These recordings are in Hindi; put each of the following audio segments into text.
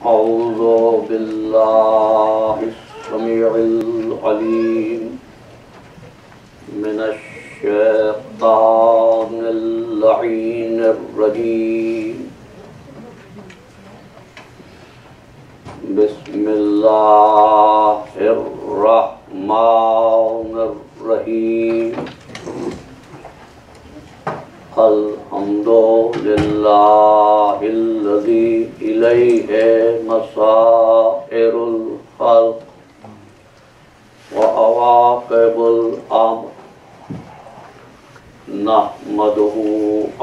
अऊज़ु बिल्लाहि समीउल अलीम मिनश शैतानिर लईनिर रजीम। बिस्मिल्लाहिर रहमानिर रहीम। अल्हम्दुलिल्लाहिल्लज़ी इलैहि मसाइरुल खल्क़ व अवाक़िबुल अम्र। नहमदुहु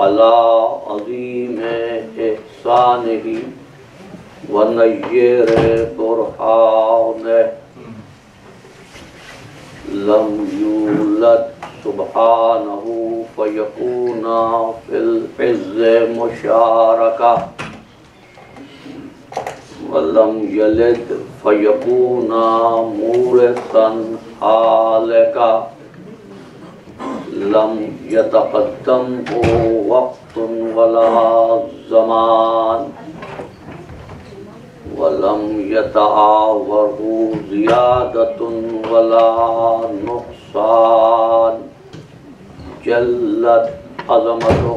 अला अज़ीमि इहसानिही व नय्यिरि बुरहानिही। लम यूलद सुब्हानहु फयकूना फिल इज़्ज़ि मुशारका वलम यलिद फयकूना मूरिसन हालिका। लम यतक़द्दमहु वक़्तुन वला ज़मान वलम यतआवरहु ज़ियादतुन वला नुक़सान। जल्लत अज़मतुहु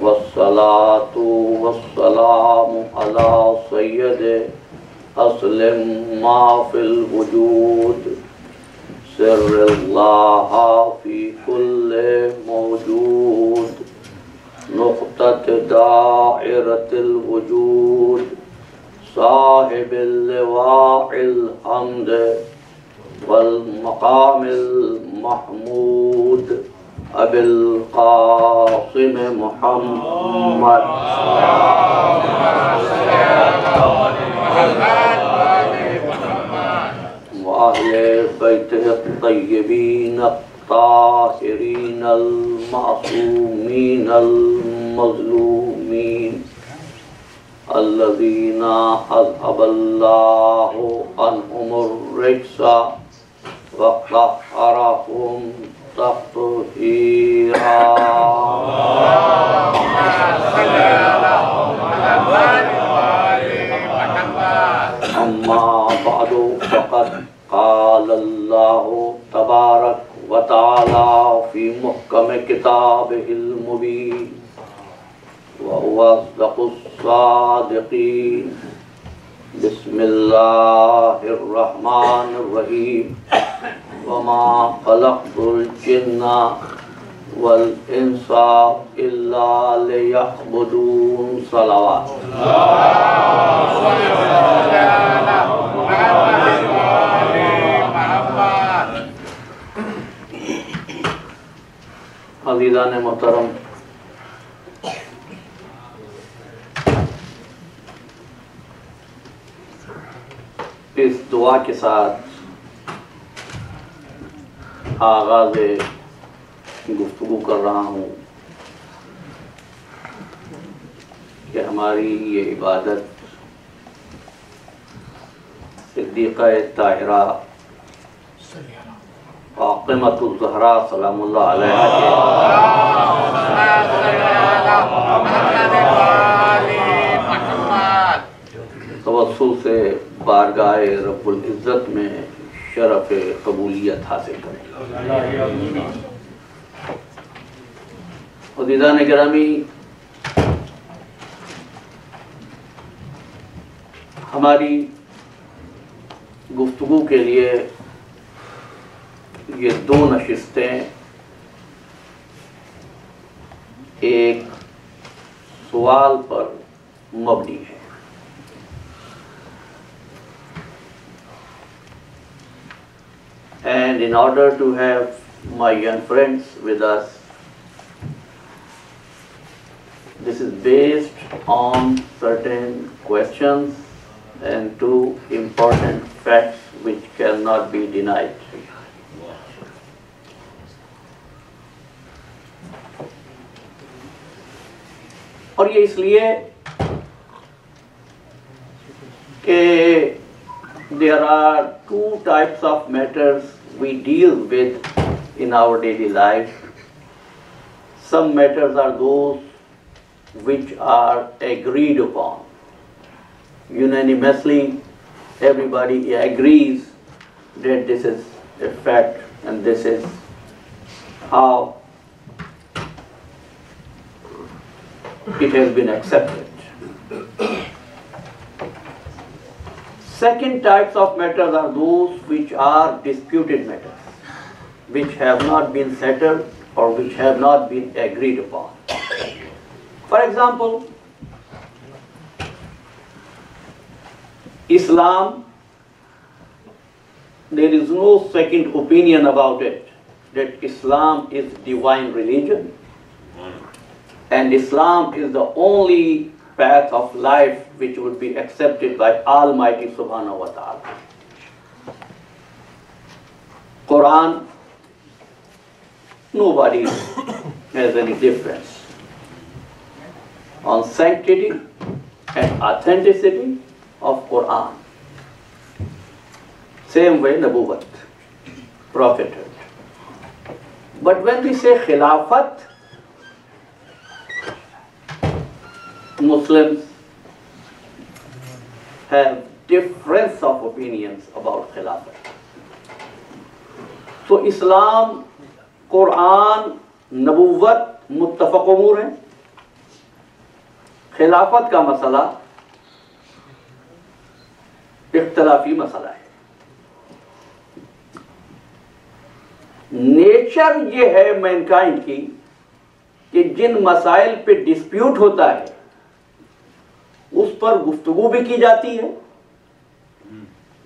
वस्सलातु वस्सलामु अला सय्यदि अस्लिम मा फिल वजूद सिर्रिल्लाह फी कुल्लि मौजूद नुक़्तत दाइरतिल वजूद साहिबिल लिवाइल हम्द वल मक़ामिल महमूद अबिल क़ासिम मुहम्मद व अहले बैतिहि तय्यबीन ताहिरीन अल मासूमीन अल मज़लूमीन अल्लज़ीना अज़हबल्लाहु अन्हुमुर रिज्सा व तह्हरहुम तत्हीरा। अम्मा बअदु फ़क़द क़ालल्लाहु तबारक व तआला फ़ी मुहकम किताबिहिल मुबीन व हुवा अस्दक़ुस सादिक़ीन। बिस्मिल्लाहिर रहमानिर रहीम। वमा ख़लक़तुल जिन्ना वल इंसा इल्ला लियअबुदून। सलावत। अज़ीज़ान मोहतरम, इस दुआ के साथ आगाज़ गुफ्तगू कर रहा हूँ कि हमारी ये इबादत सिद्दीक़ा ताहिरा फ़ातिमतुज़ ज़हरा सलामुल्लाह अलैहा के तवस्सुल से बारगाह रब्बुल इज़्ज़त में शरफ़ कबूलियत हासिल करें। अज़ीज़ान गिरामी, हमारी गुफ्तगू के लिए ये दो नशिस्तें एक सवाल पर मबनी है। And in order to have my young friends with us, this is based on certain questions and two important facts which cannot be denied. और ये इसलिए कि there are two types of matters we deal with in our daily life. Some matters are those which are agreed upon, unanimously everybody agrees that this is a fact and this is how it has been accepted. Second types of matters are those which are disputed matters, which have not been settled or which have not been agreed upon. For example, Islam, there is no second opinion about it, that Islam is divine religion and Islam is the only path of life which would be accepted by Almighty Subhanahu wa Ta'ala. Quran, nobody has any difference on sanctity and authenticity of Quran. Same way Nabuwat, prophethood. But when we say Khilafat, Muslims have difference of opinions about Khilafat. So Islam, Quran, Nabuwat मुत्तफ़क़ उमूर हैं. खिलाफत का मसला इख्तलाफी मसला है. नेचर ये है मैनकाइंड की कि जिन मसाइल पे डिस्प्यूट होता है उस पर गुफ्तगू भी की जाती है,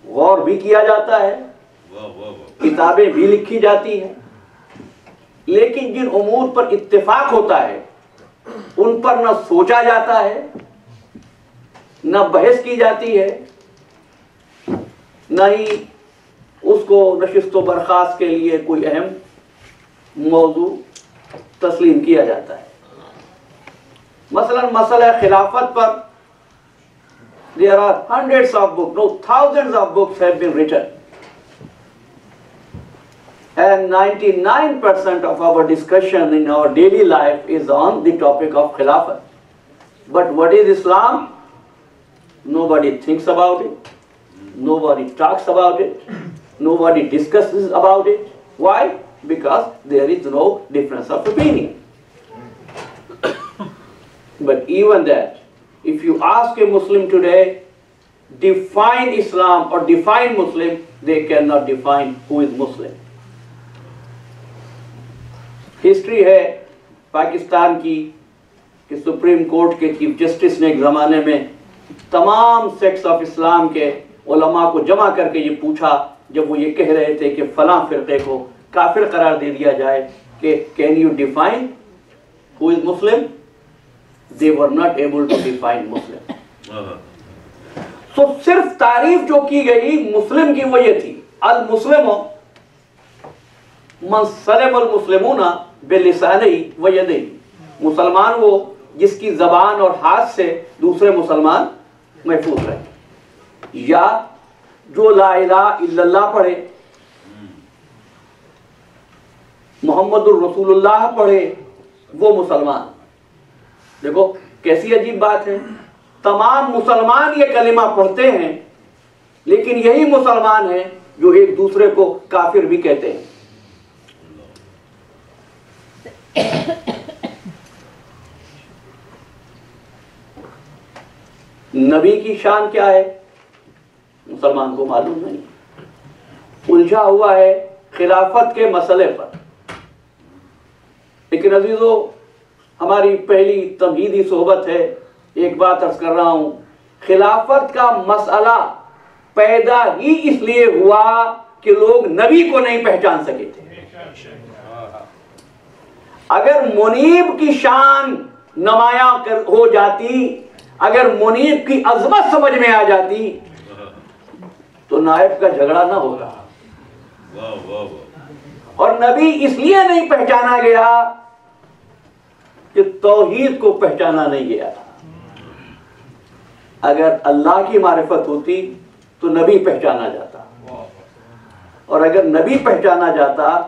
गौर भी किया जाता है, किताबें भी लिखी जाती हैं, लेकिन जिन उमूर पर इत्तेफाक होता है उन पर न सोचा जाता है, न बहस की जाती है, न ही उसको नशिस्तो बर्खास्त के लिए कोई अहम मौजू तस्लीम किया जाता है. मसलन मसला खिलाफत पर there are hundreds of books, no, thousands of books have been written, and 99% of our discussion in our daily life is on the topic of Khilafat. But what is Islam? Nobody thinks about it, nobody talks about it, nobody discusses about it. Why? Because there is no difference of opinion. But even that, if you ask a Muslim today, define Islam or define Muslim, they cannot define who is Muslim. History है पाकिस्तान की कि सुप्रीम कोर्ट के चीफ जस्टिस ने एक ज़माने में तमाम सेक्ट्स ऑफ इस्लाम के उलमा को जमा करके ये पूछा, जब वो ये कह रहे थे कि फलां फ़िरक़े को काफिर करार दे दिया जाए, कि can you define who is Muslim? They were not able to define Muslim. So सिर्फ तारीफ जो की गई मुस्लिम की वो ये थी, अल मुस्लिम मन सलमल मुस्लिमूना बिलिसानी व यदैहि, मुसलमान वो जिसकी जबान और हाथ से दूसरे मुसलमान महफूज रहे, या जो ला इलाहा इल्लल्लाह पढ़े, मोहम्मदुर रसूलुल्लाह पढ़े, वो मुसलमान. देखो कैसी अजीब बात है, तमाम मुसलमान ये कलिमा पढ़ते हैं, लेकिन यही मुसलमान हैं जो एक दूसरे को काफिर भी कहते हैं. नबी की शान क्या है मुसलमान को मालूम नहीं, उलझा हुआ है खिलाफत के मसले पर. लेकिन अजीजों, हमारी पहली तमहीदी सोहबत है, एक बात अर्ज कर रहा हूं, खिलाफत का मसला पैदा ही इसलिए हुआ कि लोग नबी को नहीं पहचान सके थे. अगर मुनीब की शान नुमाया हो जाती, अगर मुनीब की अजमत समझ में आ जाती, तो नायब का झगड़ा ना होता. और नबी इसलिए नहीं पहचाना गया कि तौहीद को पहचाना नहीं गया था. अगर अल्लाह की मारिफत होती तो नबी पहचाना जाता, और अगर नबी पहचाना जाता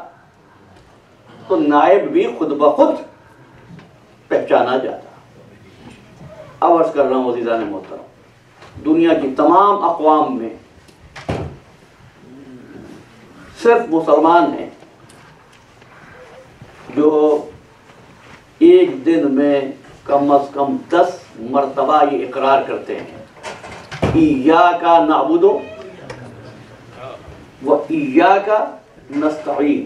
तो नायब भी खुद ब खुद पहचाना जाता. अब अर्ज कर रहा हूं अज़ीज़ान मोहतरम, दुनिया की तमाम अक़वाम में सिर्फ मुसलमान हैं जो एक दिन में कम अज़ कम 10 मरतबा ये इकरार करते हैं, इय्याका नअबुदु व इय्याका नस्तईन।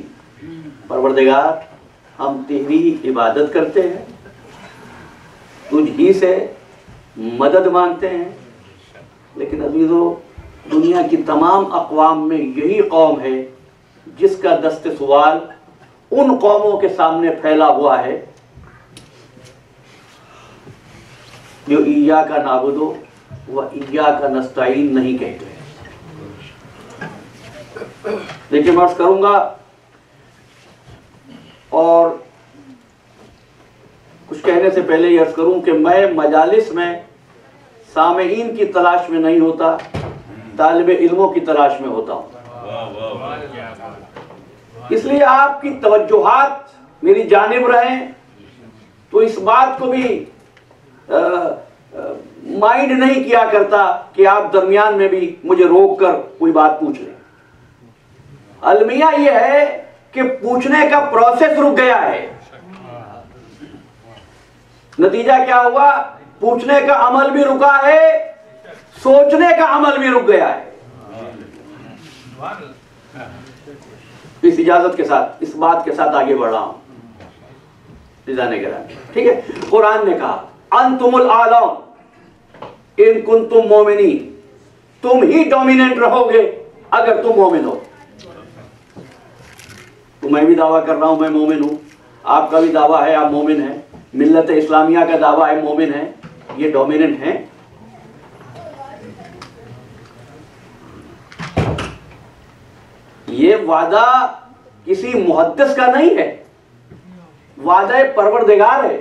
परवरदिगार, हम तेरी इबादत करते हैं, तुझ ही से मदद मांगते हैं। लेकिन अज़ीज़ों, दुनिया की तमाम अक़वाम में यही कौम है जिसका दस्ते सवाल उन कौमों के सामने फैला हुआ है जो इय्याका नअबुदु व इय्याका नस्तईन नहीं कहते। देखिए, मैं अर्ज़ करूंगा और कुछ कहने से पहले ये अर्ज़ करूं कि मैं मजालिस में सामईन की तलाश में नहीं होता, तालिबे इल्मों की तलाश में होता हूं। इसलिए आपकी तवज्जुहात मेरी जानिब रहें तो इस बात को भी माइंड नहीं किया करता कि आप दरमियान में भी मुझे रोक कर कोई बात पूछ लें। अलमिया यह है कि पूछने का प्रोसेस रुक गया है। नतीजा क्या हुआ? पूछने का अमल भी रुका है, सोचने का अमल भी रुक गया है। इस इजाजत के साथ, इस बात के साथ आगे बढ़ रहा हूं। ठीक है, कुरान ने कहा अंतुमुल आलौन इन कुंतुम मोमिनीन, तुम ही डोमिनेंट रहोगे अगर तुम मोमिन हो। तो मैं भी दावा कर रहा हूं मैं मोमिन हूं, आपका भी दावा है आप मोमिन हैं, मिल्लत इस्लामिया का दावा है मोमिन है, ये डोमिनेंट हैं। ये वादा किसी मुहद्दिस का नहीं है, वादा परवरदिगार है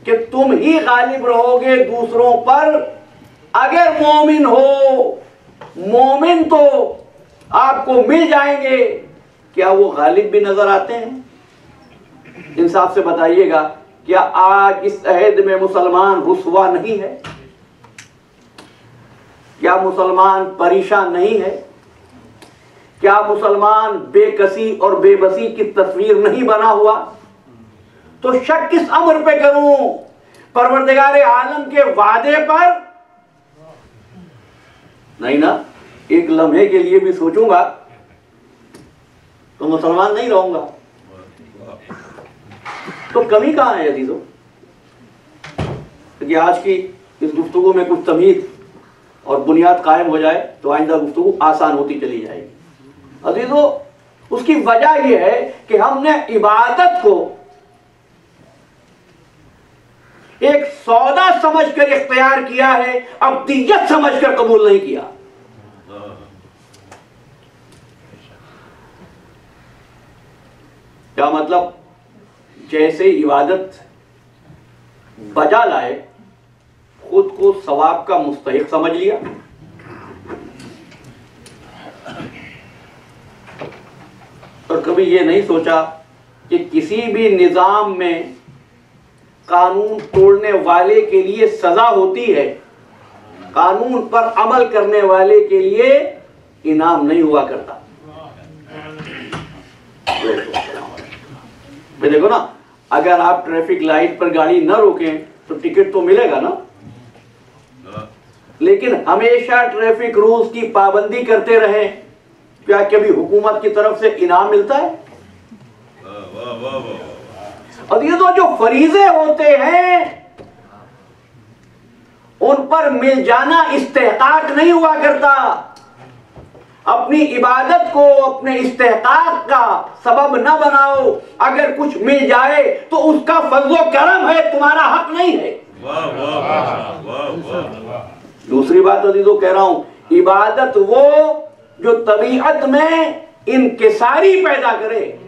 कि तुम ही गालिब रहोगे दूसरों पर अगर मोमिन हो। मोमिन तो आपको मिल जाएंगे, क्या वो गालिब भी नजर आते हैं? इंसाफ से बताइएगा, क्या आज इस अहद में मुसलमान रुसवा नहीं है? क्या मुसलमान परेशान नहीं है? क्या मुसलमान बेकसी और बेबसी की तस्वीर नहीं बना हुआ? तो शक किस अमर पे करूं? परवरदिगार आलम के वादे पर नहीं ना। एक लम्हे के लिए भी सोचूंगा तो मुसलमान नहीं रहूंगा। तो कमी कहां है अजीजों? क्योंकि आज की इस गुफ्तगू में कुछ तमीज़ और बुनियाद कायम हो जाए तो आइंदा गुफ्तगू आसान होती चली जाएगी। अजीजों, उसकी वजह यह है कि हमने इबादत को एक सौदा समझकर इख्तियार किया है, अब्दियत समझकर कबूल नहीं किया। क्या मतलब? जैसे इबादत बजा लाए, खुद को सवाब का मुस्तहिक समझ लिया, और कभी ये नहीं सोचा कि किसी भी निजाम में कानून तोड़ने वाले के लिए सजा होती है, कानून पर अमल करने वाले के लिए इनाम नहीं हुआ करता। देखो ना, अगर आप ट्रैफिक लाइट पर गाड़ी न रोकें तो टिकट तो मिलेगा ना, लेकिन हमेशा ट्रैफिक रूल्स की पाबंदी करते रहे, क्या कभी हुकूमत की तरफ से इनाम मिलता है? और ये तो जो फरीजे होते हैं उन पर मिल जाना इस्तेहकाक नहीं हुआ करता। अपनी इबादत को अपने इस्तेहकाक का सबब न बनाओ, अगर कुछ मिल जाए तो उसका फजलो करम है, तुम्हारा हक नहीं है। दूसरी बात अजीजों कह रहा हूं, इबादत वो जो तबीयत में इनकिसारी पैदा करे,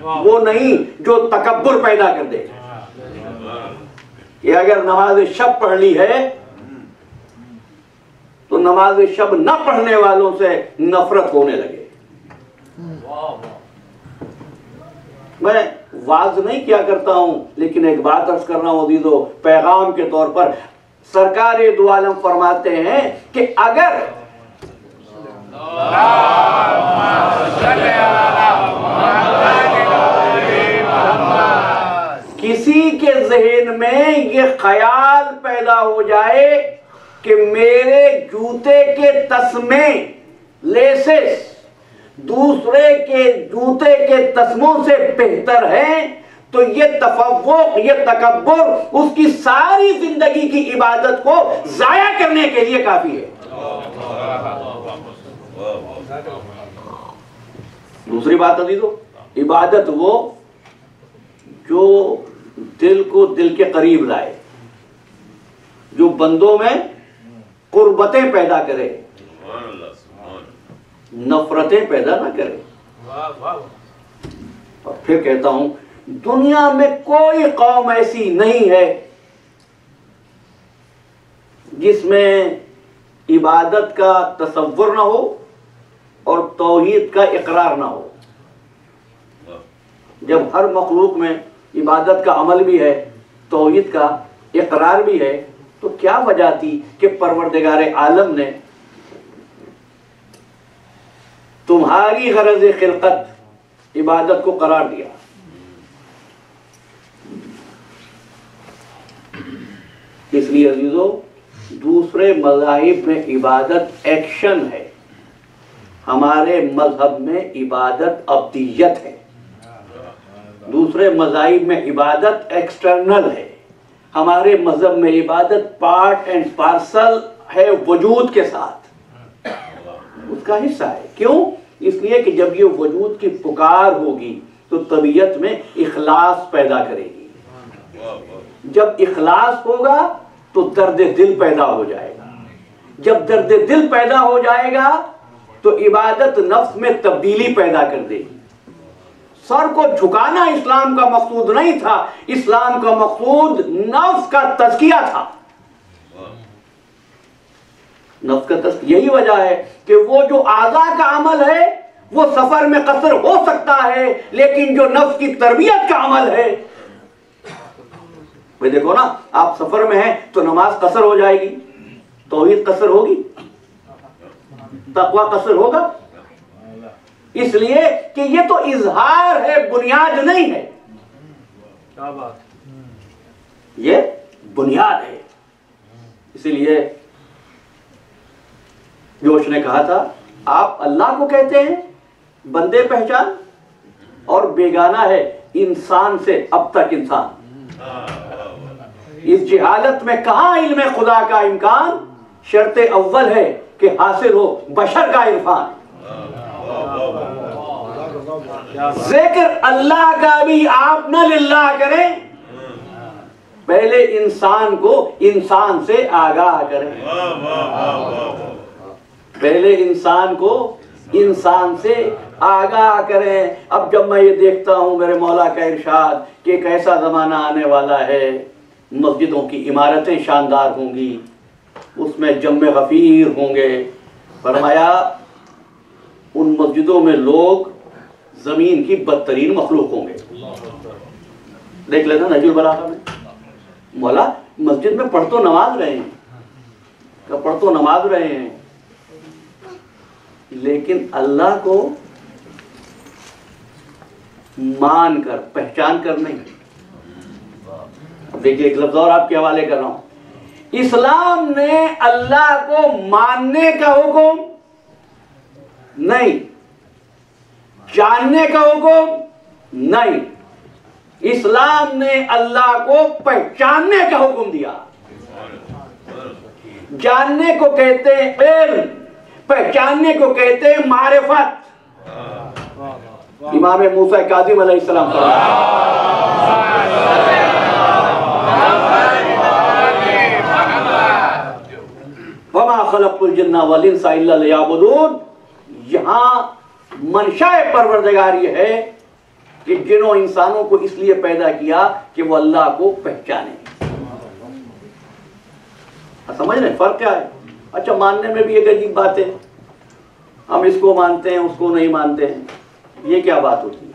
वो नहीं जो तकब्बुर पैदा कर दे। कि अगर नमाज शब पढ़ ली है तो नमाज शब न पढ़ने वालों से नफरत होने लगे। मैं वाज नहीं किया करता हूं, लेकिन एक बात अर्ज कर रहा हूं अजीजों, पैगाम के तौर पर सरकार दो आलम फरमाते हैं कि अगर किसी के जहन में ये ख्याल पैदा हो जाए कि मेरे जूते के तस्मे लेसेस दूसरे के जूते के तस्मों से बेहतर हैं, तो ये तफव्वुक, ये तकब्बुर उसकी सारी जिंदगी की इबादत को जाया करने के लिए काफी है। दूसरी बात अजीजों, इबादत वो जो दिल को दिल के करीब लाए, जो बंदों में कुर्बतें पैदा करे, नफरतें पैदा ना करे। और फिर कहता हूं, दुनिया में कोई कौम ऐसी नहीं है जिसमें इबादत का तसव्वुर ना हो और तौहीद का इकरार ना हो। जब हर मखलूक में इबादत का अमल भी है, तौहीद का इकरार भी है, तो क्या वजह थी कि परवरदिगार आलम ने तुम्हारी गरज खिलकत इबादत को करार दिया। इसलिए अजीजों, दूसरे मज़ाहिब में इबादत एक्शन है, हमारे मजहब में इबादत अब्दियत है। दूसरे मज़ाहिब में इबादत एक्सटर्नल है, हमारे मजहब में इबादत पार्ट एंड पार्सल है, वजूद के साथ उसका हिस्सा है। क्यों? इसलिए कि जब ये वजूद की पुकार होगी तो तबीयत में इखलास पैदा करेगी। जब इखलास होगा तो दर्द दिल पैदा हो जाएगा। जब दर्द दिल पैदा हो जाएगा तो इबादत नफ्स में तब्दीली पैदा कर देगी। सर को झुकाना इस्लाम का मकसूद नहीं था, इस्लाम का मकसूद नफ्स का तज़किया था। नफ्स का तज़किया, यही वजह है कि वो जो आज़ा का अमल है वो सफर में कसर हो सकता है, लेकिन जो नफ्स की तरबियत का अमल है, भाई देखो ना, आप सफर में हैं तो नमाज कसर हो जाएगी, तौहीद कसर होगी, तकवा कसर होगा, इसलिए कि ये तो इजहार है, बुनियाद नहीं है। क्या बात, ये बुनियाद है। इसीलिए जोश ने कहा था, आप अल्लाह को कहते हैं बंदे पहचान, और बेगाना है इंसान से अब तक इंसान। इस जिहालत में कहां इल्म खुदा का इम्कान, शर्त अव्वल है कि हासिल हो बशर का इरफान। जिक्र अल्लाह का भी आप न लिल्लाह करें, पहले इंसान को इंसान से आगाह करें। पहले इंसान को इंसान से आगाह करें। अब जब मैं ये देखता हूं मेरे मौला का इरशाद कि एक ऐसा ज़माना आने वाला है, मस्जिदों की इमारतें शानदार होंगी, उसमें जम्मे गफीर होंगे। फरमाया उन मस्जिदों में लोग ज़मीन की बदतरीन मखलूक होंगे। देख लेना नजूल बलागा में, मौला मस्जिद में पढ़ तो नमाज रहे हैं, पढ़ तो नमाज रहे हैं, लेकिन अल्लाह को मान कर पहचान कर नहीं। देखिए एक लफ्ज और आपके हवाले कर रहा हूं। इस्लाम ने अल्लाह को मानने का हुक्म नहीं, जानने का हुक्म नहीं, इस्लाम ने अल्लाह को पहचानने का हुक्म दिया। जानने को कहते हैं इल्म, पहचानने को कहते हैं मारिफत। इमाम मूसा काज़िम अलैहिस्सलाम वमा खलक़्तुल जिन्ना वल इंसा इल्ला लियअबुदून, यहां मंशाए परवरदिगार ये है कि जिन्हों इंसानों को इसलिए पैदा किया कि वो अल्लाह को पहचाने। समझ रहे फर्क क्या है? अच्छा, मानने में भी एक अजीब बात है, हम इसको मानते हैं उसको नहीं मानते हैं, ये क्या बात होती है?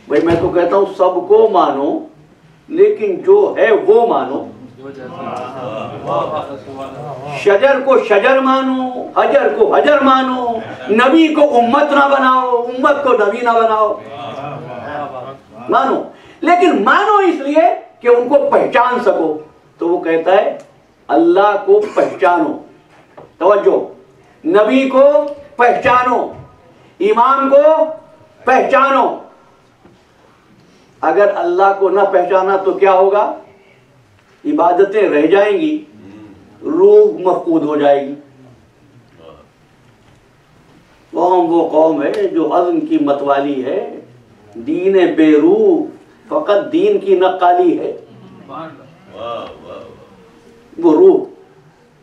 भाई मैं तो कहता हूं सबको मानो, लेकिन जो है वो मानो। शजर को शजर मानो, हजर को हजर मानो, नबी को उम्मत ना बनाओ, उम्मत को नबी ना बनाओ, मानो। लेकिन मानो इसलिए कि उनको पहचान सको। तो वो कहता है अल्लाह को पहचानो, तवज्जो, नबी को पहचानो, इमाम को पहचानो। अगर अल्लाह को ना पहचाना तो क्या होगा? इबादतें रह जाएंगी, रूह मफकूद हो जाएगी। कौम वो कौम है जो अज़्म की मतवाली है, दीन बेरूह फकत दीन की नक्काली है। वो रूह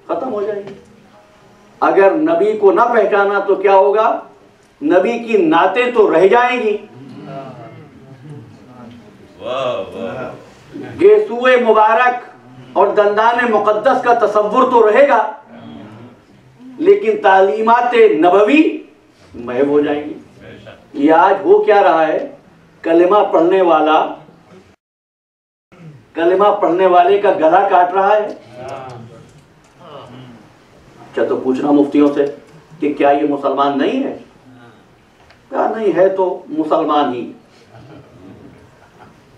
खत्म हो जाएगी। अगर नबी को ना पहचाना तो क्या होगा? नबी की नातें तो रह जाएंगी, गेसूए मुबारक और दंदान मुकद्दस का तसव्वुर तो रहेगा, लेकिन तालीमात नबवी महव हो जाएंगी। ये आज हो क्या रहा है? कलिमा पढ़ने वाला कलिमा पढ़ने वाले का गला काट रहा है। अच्छा, तो पूछना मुफ्तियों से कि क्या ये मुसलमान नहीं है? क्या नहीं है तो मुसलमान ही।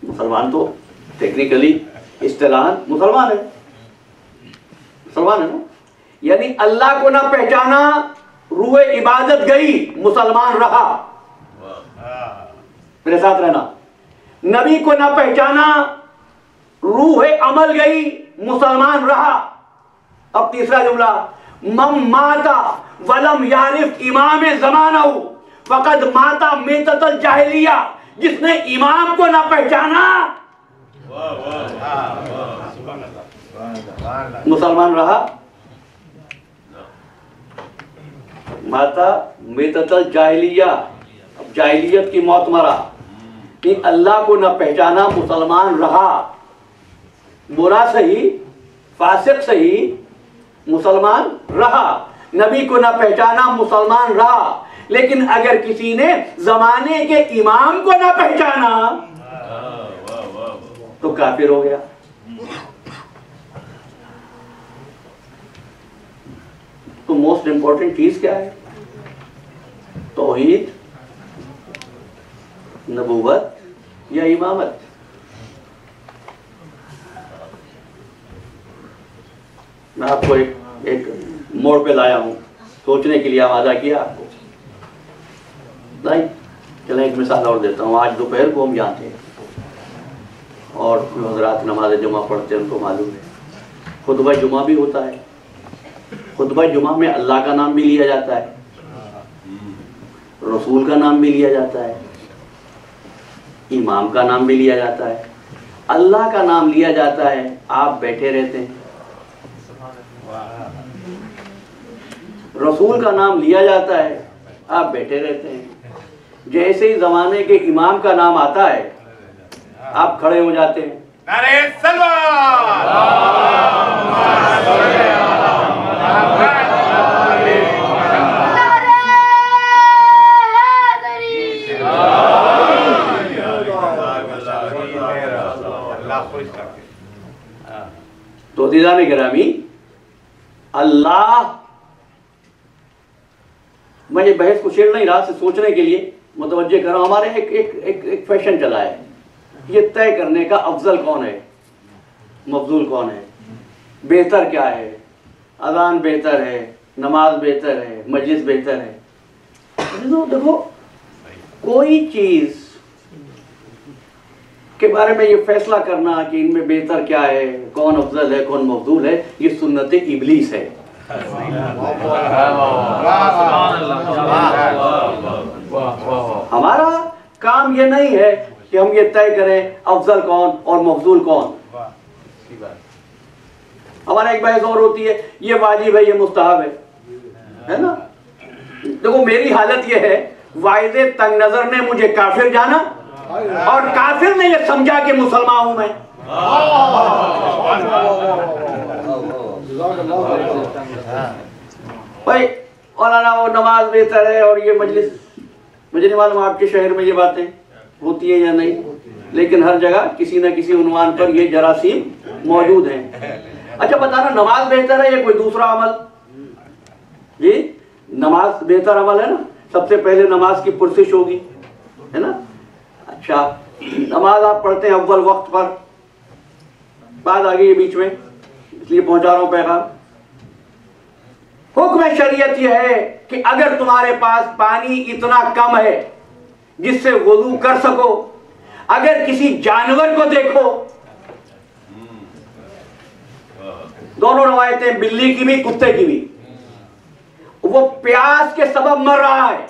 मुसलमान तो टेक्निकली इस्तिलाहन मुसलमान है, मुसलमान है ना। यानी अल्लाह को ना पहचाना, रूए इबादत गई, मुसलमान रहा। मेरे साथ रहना। नबी को ना पहचाना, रूह अमल गई, मुसलमान रहा। अब तीसरा जुमला, मम माता वलम यारिफ इमाम ज़माना फकद माता मेततल जाहिलिया। जिसने इमाम को ना पहचाना मुसलमान रहा, माता मेततल जाहिलिया, अब जाहिलियत की मौत मरा। कि अल्लाह को ना पहचाना, मुसलमान रहा। बुरा सही, फासिक सही, मुसलमान रहा। नबी को ना पहचाना, मुसलमान रहा। लेकिन अगर किसी ने जमाने के इमाम को ना पहचाना तो काफिर हो गया। तो मोस्ट इंपॉर्टेंट चीज क्या है? तौहीद, नबूवत या इमामत? मैं आपको एक मोड़ पे लाया हूं, सोचने के लिए आवाजा किया आपको। नहीं, चलें एक मिसाल और देता हूँ। आज दोपहर को हम यहाँ थे और हज़रात नमाज जुमा पढ़ते हैं, उनको मालूम है खुतबा जुमा भी होता है। खुतबा जुमा में अल्लाह का नाम भी लिया जाता है, रसूल का नाम भी लिया जाता है, इमाम का नाम भी लिया जाता है। अल्लाह का नाम लिया जाता है, आप बैठे रहते हैं। रसूल का नाम लिया जाता है, आप बैठे रहते हैं। जैसे ही जमाने के इमाम का नाम आता है, आप खड़े हो जाते हैं। नारे सलवात। तो दीदाने गिरामी, अल्लाह, मैं ये बहस को छेड़ नहीं रहा, से सोचने के लिए मुतवज्जे कर रहा हूं। हमारे एक फैशन चला है ये तय करने का, अफजल कौन है, मफजूल कौन है, बेहतर क्या है। अजान बेहतर है, नमाज बेहतर है, मजलिस बेहतर है। देखो कोई चीज के बारे में ये फैसला करना कि इनमें बेहतर क्या है, कौन अफजल है, कौन मफजूल है, ये सुन्नत इबलीस है। हमारा काम ये नहीं है कि हम ये तय करें अफजल कौन और मफजूल कौन। हमारा एक बहस और होती है, ये वाजिब है, ये मुस्तहब है ना। देखो मेरी हालत ये है, वाइदे तंग नजर ने मुझे काफिर जाना और काफिर ने ये समझा कि मुसलमान हूं मैं। भाई मौलाना वो नमाज बेहतर है और ये मजलिस, मुझे नहीं मालूम आपके शहर में ये बातें होती है या नहीं, लेकिन हर जगह किसी न किसी उन्वान पर ये जरासीम मौजूद हैं। अच्छा बताना, नमाज बेहतर है या कोई दूसरा अमल? जी, नमाज बेहतर अमल है ना। सबसे पहले नमाज की पुरसिश होगी, है ना। अच्छा, नमाज आप पढ़ते हैं अव्वल वक्त पर, बात आ गई है बीच में, इसलिए पहुंचा रहा हूं पैगाम। हुक्म शरीयत यह है कि अगर तुम्हारे पास पानी इतना कम है जिससे वुजू कर सको, अगर किसी जानवर को देखो, दोनों रवायतें, बिल्ली की भी कुत्ते की भी, वो प्यास के सबब मर रहा है,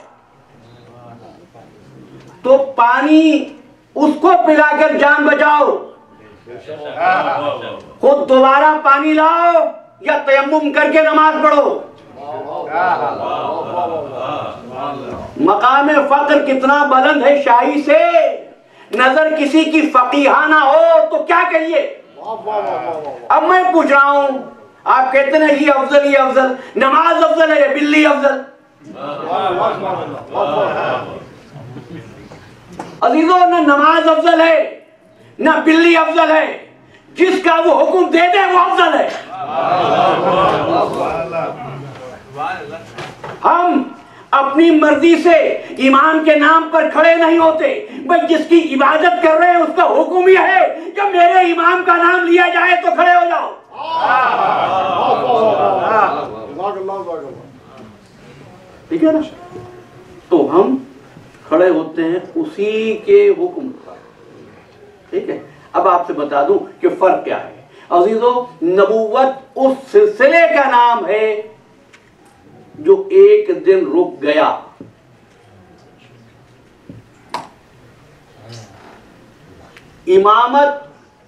तो पानी उसको पिलाकर जान बचाओ। खुद दोबारा पानी लाओ या तयम्मुम करके नमाज पढ़ो। मकाम फक्र कितना बुलंद है शाही से, नजर किसी की फकीहाना हो तो क्या कहिए। अब मैं पूछ रहा हूं, आप कहते हैं ये अफजल, ये अफजल, नमाज अफजल है, बिल्ली अफजल? अजीजों, न नमाज अफजल है न बिल्ली अफजल है, जिसका वो हुक्म दे दे वो अफजल है। हम अपनी मर्जी से इमाम के नाम पर खड़े नहीं होते, भाई जिसकी इबादत कर रहे हैं उसका हुक्म ही है कि मेरे इमाम का नाम लिया जाए तो खड़े हो जाओ। ठीक है ना। तो हम खड़े होते हैं उसी के हुक्म पर। ठीक है। अब आपसे बता दूं कि फर्क क्या है। अजीजों, नबूवत उस सिलसिले का नाम है जो एक दिन रुक गया। इमामत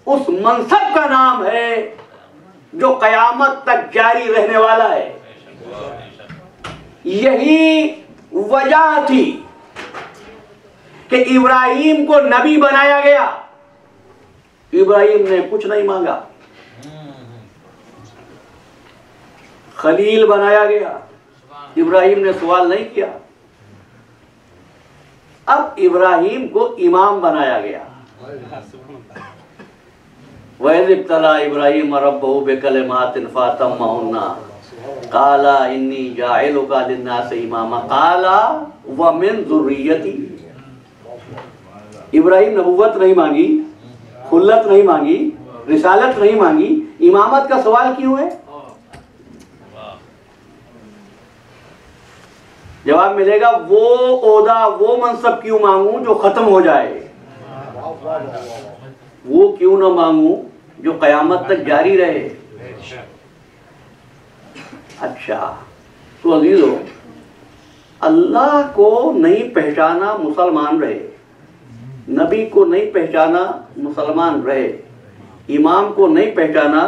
उस मनसब का नाम है जो कयामत तक जारी रहने वाला है। यही वजह थी कि इब्राहिम को नबी बनाया गया। इब्राहिम ने कुछ नहीं मांगा, खलील बनाया गया, इब्राहिम ने सवाल नहीं किया। अब इब्राहिम को इमाम बनाया गया। वइज़्तला इब्राहिम रब्बहु बिकलिमातिन फअतम्महुन्ना क़ाला इन्नी जाइलुका लिन्नासि इमामा क़ाला व मिन ज़ुर्रिय्यती। इब्राहिम नबुव्वत नहीं मांगी, खुल्लत नहीं मांगी, रिसालत नहीं मांगी, इमामत का सवाल क्यों है? जवाब मिलेगा, वो ओदा, वो मनसब क्यों मांगू जो खत्म हो जाए, वो क्यों ना मांगू जो कयामत तक जारी रहे। अच्छा, तो अजीजों, अल्लाह को नहीं पहचाना मुसलमान रहे, नबी को नहीं पहचाना मुसलमान रहे, इमाम को नहीं पहचाना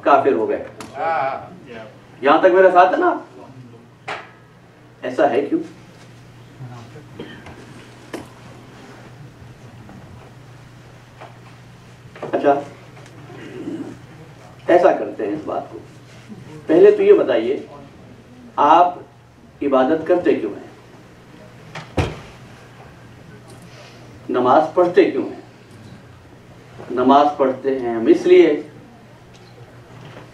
काफिर हो गए। यहां तक मेरे साथ है ना? ऐसा है क्यों? अच्छा, ऐसा करते हैं इस बात को। पहले तो ये बताइए, आप इबादत करते क्यों हैं? नमाज पढ़ते क्यों हैं? नमाज पढ़ते हैं हम इसलिए,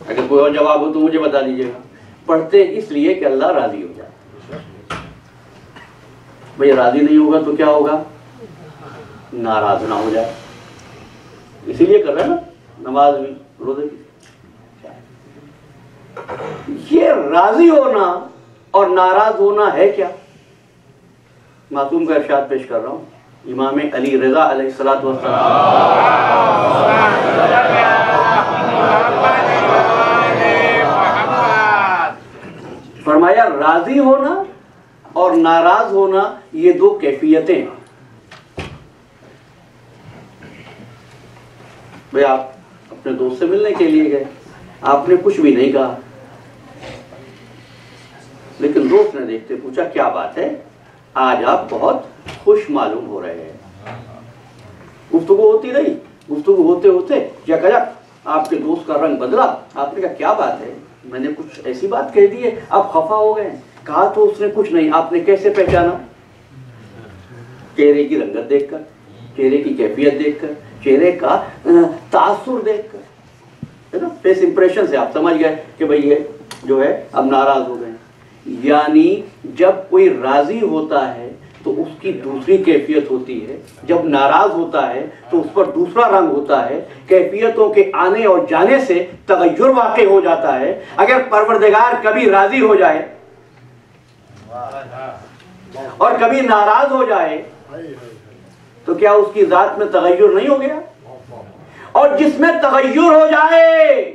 अगर कोई और जवाब हो तो मुझे बता दीजिएगा। पढ़ते इसलिए कि अल्लाह राजी हो जाए। भाई राजी नहीं होगा तो क्या होगा? नाराज ना हो जाए, इसीलिए कर रहे हैं ना नमाज भी, रोजे भी। ये राजी होना और नाराज होना है क्या? मासूम का इरशाद पेश कर रहा हूं, इमाम अली रज़ा अलैहिस्सलातु वस्सलाम, फरमाया राजी होना और नाराज होना ये दो कैफियतें हैं। भाई आप अपने दोस्त से मिलने के लिए गए, आपने कुछ भी नहीं कहा, लेकिन दोस्त ने देखते पूछा क्या बात है, आज आप बहुत खुश मालूम हो रहे हैं। गुफ्तगू होती रही, गुफ्तगू होते होते यकयक आपके दोस्त का रंग बदला। आपने कहा क्या बात है, मैंने कुछ ऐसी बात कह दी है, आप खफा हो गए। कहा तो उसने कुछ नहीं। आपने कैसे पहचाना? चेहरे की रंगत देखकर, चेहरे की कैफियत देखकर, चेहरे का तासुर देखकर। है ना, फेस इंप्रेशन से आप समझ गए कि भाई ये जो है अब नाराज हो गए। यानी जब कोई राजी होता है तो उसकी दूसरी कैफियत होती है, जब नाराज होता है तो उस पर दूसरा रंग होता है। कैफियतों के आने और जाने से तगय्युर वाक़ हो जाता है। अगर परवरदिगार कभी राजी हो जाए और कभी नाराज हो जाए तो क्या उसकी जात में तगय्युर नहीं हो गया? और जिसमें तगय्युर हो जाए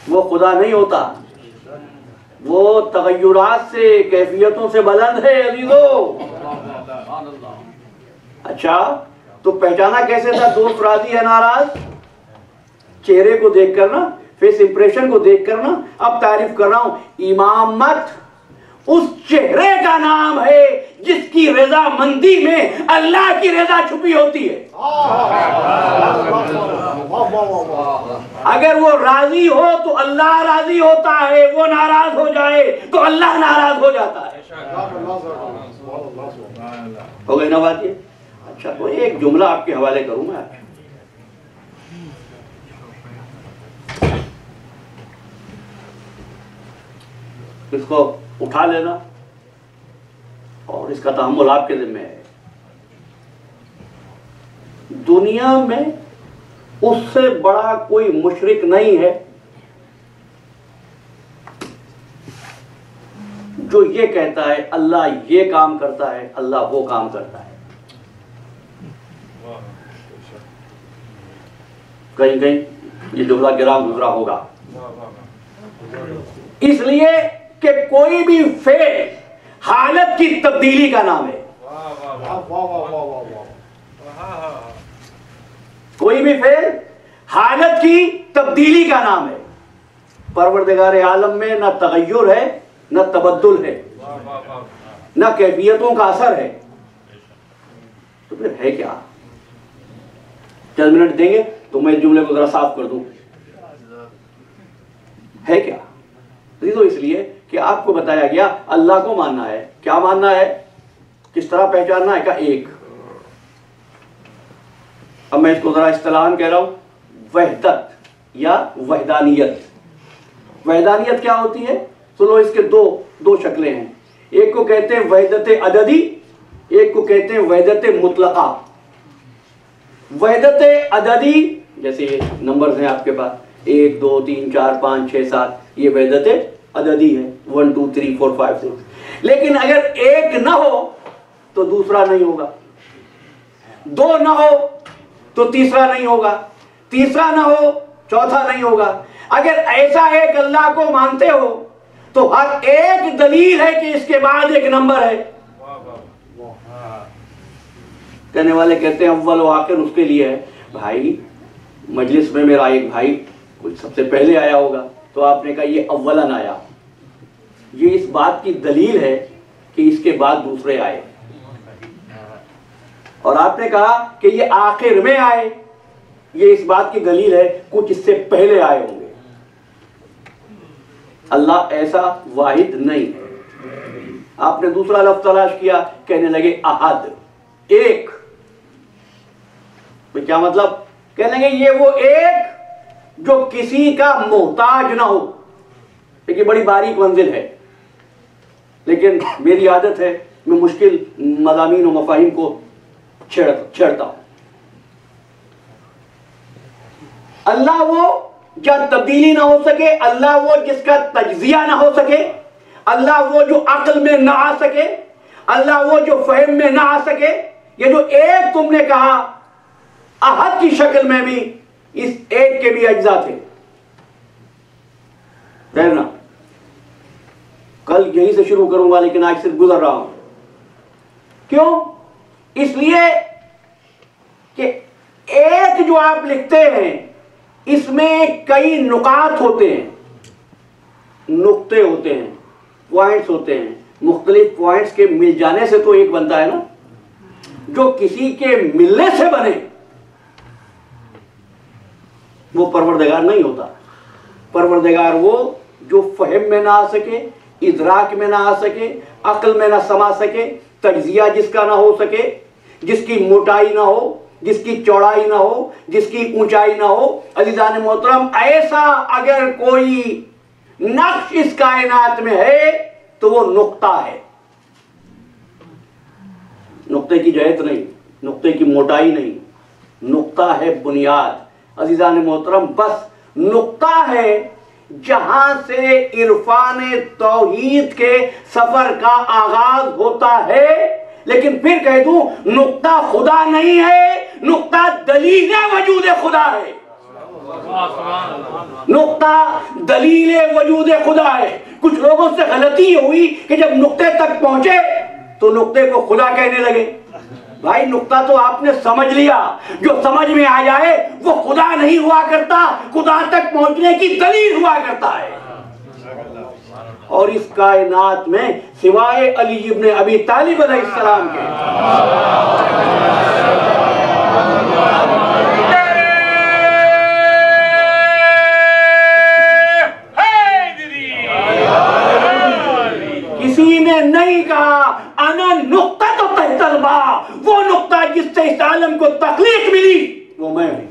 वो खुदा नहीं होता, वो तगय्युरात से, कैफियतों से बुलंद है अजीजों। अच्छा, तो पहचाना कैसे था दोस्त राजी है नाराज? चेहरे को देखकर ना, फेस इंप्रेशन को देखकर ना। अब तारीफ कर रहा हूं, इमामत उस चेहरे का नाम है जिसकी रजामंदी में अल्लाह की रजा छुपी होती है। अगर वो राजी हो तो अल्लाह राजी होता है, वो नाराज हो जाए तो अल्लाह नाराज हो जाता है। हो गई ना बात ये? अच्छा, तो एक जुमला आपके हवाले करूंगा। इसको उठा लेना और इसका तहम्मुल आपके जिम्मे है। दुनिया में उससे बड़ा कोई मुशरिक नहीं है जो ये कहता है अल्लाह ये काम करता है, अल्लाह वो काम करता है। कहीं कहीं ये जुमला गिरा गुजरा होगा, इसलिए कि कोई भी फेल हालत की तब्दीली का नाम है। कोई भी फेल हालत की तब्दीली का नाम है। परवरदिगार आलम में न तगय्युर है, न तबद्दुल है, न कैफियतों का असर है। तो फिर है क्या? चंद मिनट देंगे तो मैं जुमले को जरा साफ कर दूं। है क्या? तो इसलिए कि आपको बताया गया अल्लाह को मानना है। क्या मानना है? किस तरह पहचानना है? का एक, अब मैं इसको जरा इस्तिलाहन कह रहा हूं, वहदत या वहदानियत। वहदानियत क्या होती है? सुनो, इसके दो शक्लें हैं। एक को कहते हैं वहदत अददी, एक को कहते हैं वहदत मुतलका। वहदत अददी जैसे ये नंबर्स हैं आपके पास, 1 2 3 4 5 6 7, ये वहदत अददी है, 1 2 3 4 5 6। लेकिन अगर एक न हो तो दूसरा नहीं होगा, 2 न हो तो तीसरा नहीं होगा, तीसरा न हो चौथा नहीं होगा। अगर ऐसा एक अल्लाह को मानते हो तो हर एक दलील है कि इसके बाद एक नंबर है। कहने वाले कहते हैं अव्वल व आखिर उसके लिए है। भाई, मजलिस में मेरा एक भाई कुछ सबसे पहले आया होगा तो आपने कहा ये अव्वलन आया, ये इस बात की दलील है कि इसके बाद दूसरे आए। और आपने कहा कि ये आखिर में आए, ये इस बात की दलील है कुछ इससे पहले आए होंगे। अल्लाह ऐसा वाहिद नहीं है। आपने दूसरा लफ्ज तलाश किया, कहने लगे अहद, एक। तो क्या मतलब? कहने लगे ये वो एक जो किसी का मोहताज ना हो। देखिए, बड़ी बारीक मंजिल है, लेकिन मेरी आदत है मैं मुश्किल मज़ामीन और मफाहिम को छेड़ता हूं। अल्लाह वो जब तब्दीली ना हो सके, अल्लाह वो जिसका तज्जिया ना हो सके, अल्लाह वो जो अक्ल में ना आ सके, अल्लाह वो जो फहम में ना आ सके। ये जो एक तुमने कहा, अहद की शक्ल में भी इस एक के भी अज्जा थे। ठहरना, कल यहीं से शुरू करूंगा, लेकिन आज से गुजर रहा हूं। क्यों? इसलिए कि एक जो आप लिखते हैं इसमें कई नुकात होते हैं, नुक्ते होते हैं, पॉइंट्स होते हैं। मुख्तलिफ पॉइंट्स के मिल जाने से तो एक बनता है ना। जो किसी के मिलने से बने वो परवरदिगार नहीं होता। परवरदिगार वो जो फहम में ना आ सके, इदराक में ना आ सके, अक्ल में ना समा सके, तज्जिया जिसका ना हो सके, जिसकी मोटाई ना हो, जिसकी चौड़ाई ना हो, जिसकी ऊंचाई ना हो। अज़ीज़ान मोहतरम, ऐसा अगर कोई नक्श इस कायनात में है तो वो नुक्ता है। नुक्ते की जहत नहीं, नुक्ते की मोटाई नहीं, नुक्ता है बुनियाद। अज़ीज़ान मोहतरम, बस नुक्ता है जहां से इरफान तौहीद के सफर का आगाज होता है। लेकिन फिर कह दूं, नुक्ता खुदा नहीं है, नुक्ता दलील वजूद खुदा है। नुक्ता दलील वजूद खुदा है। कुछ लोगों से गलती ये हुई कि जब नुक्ते तक पहुंचे तो नुक्ते को खुदा कहने लगे। भाई, नुक्ता तो आपने समझ लिया, जो समझ में आ जाए वो खुदा नहीं हुआ करता, खुदा तक पहुंचने की दलील हुआ करता है। और इस कायनात में सिवाय अली इब्न अबी तालिब अलैहिस्सलाम के किसी ने नहीं कहा अना नुक्ता तो तहतलबा, वो नुक्ता जिससे इस आलम को तकलीफ मिली वो मैं हूं।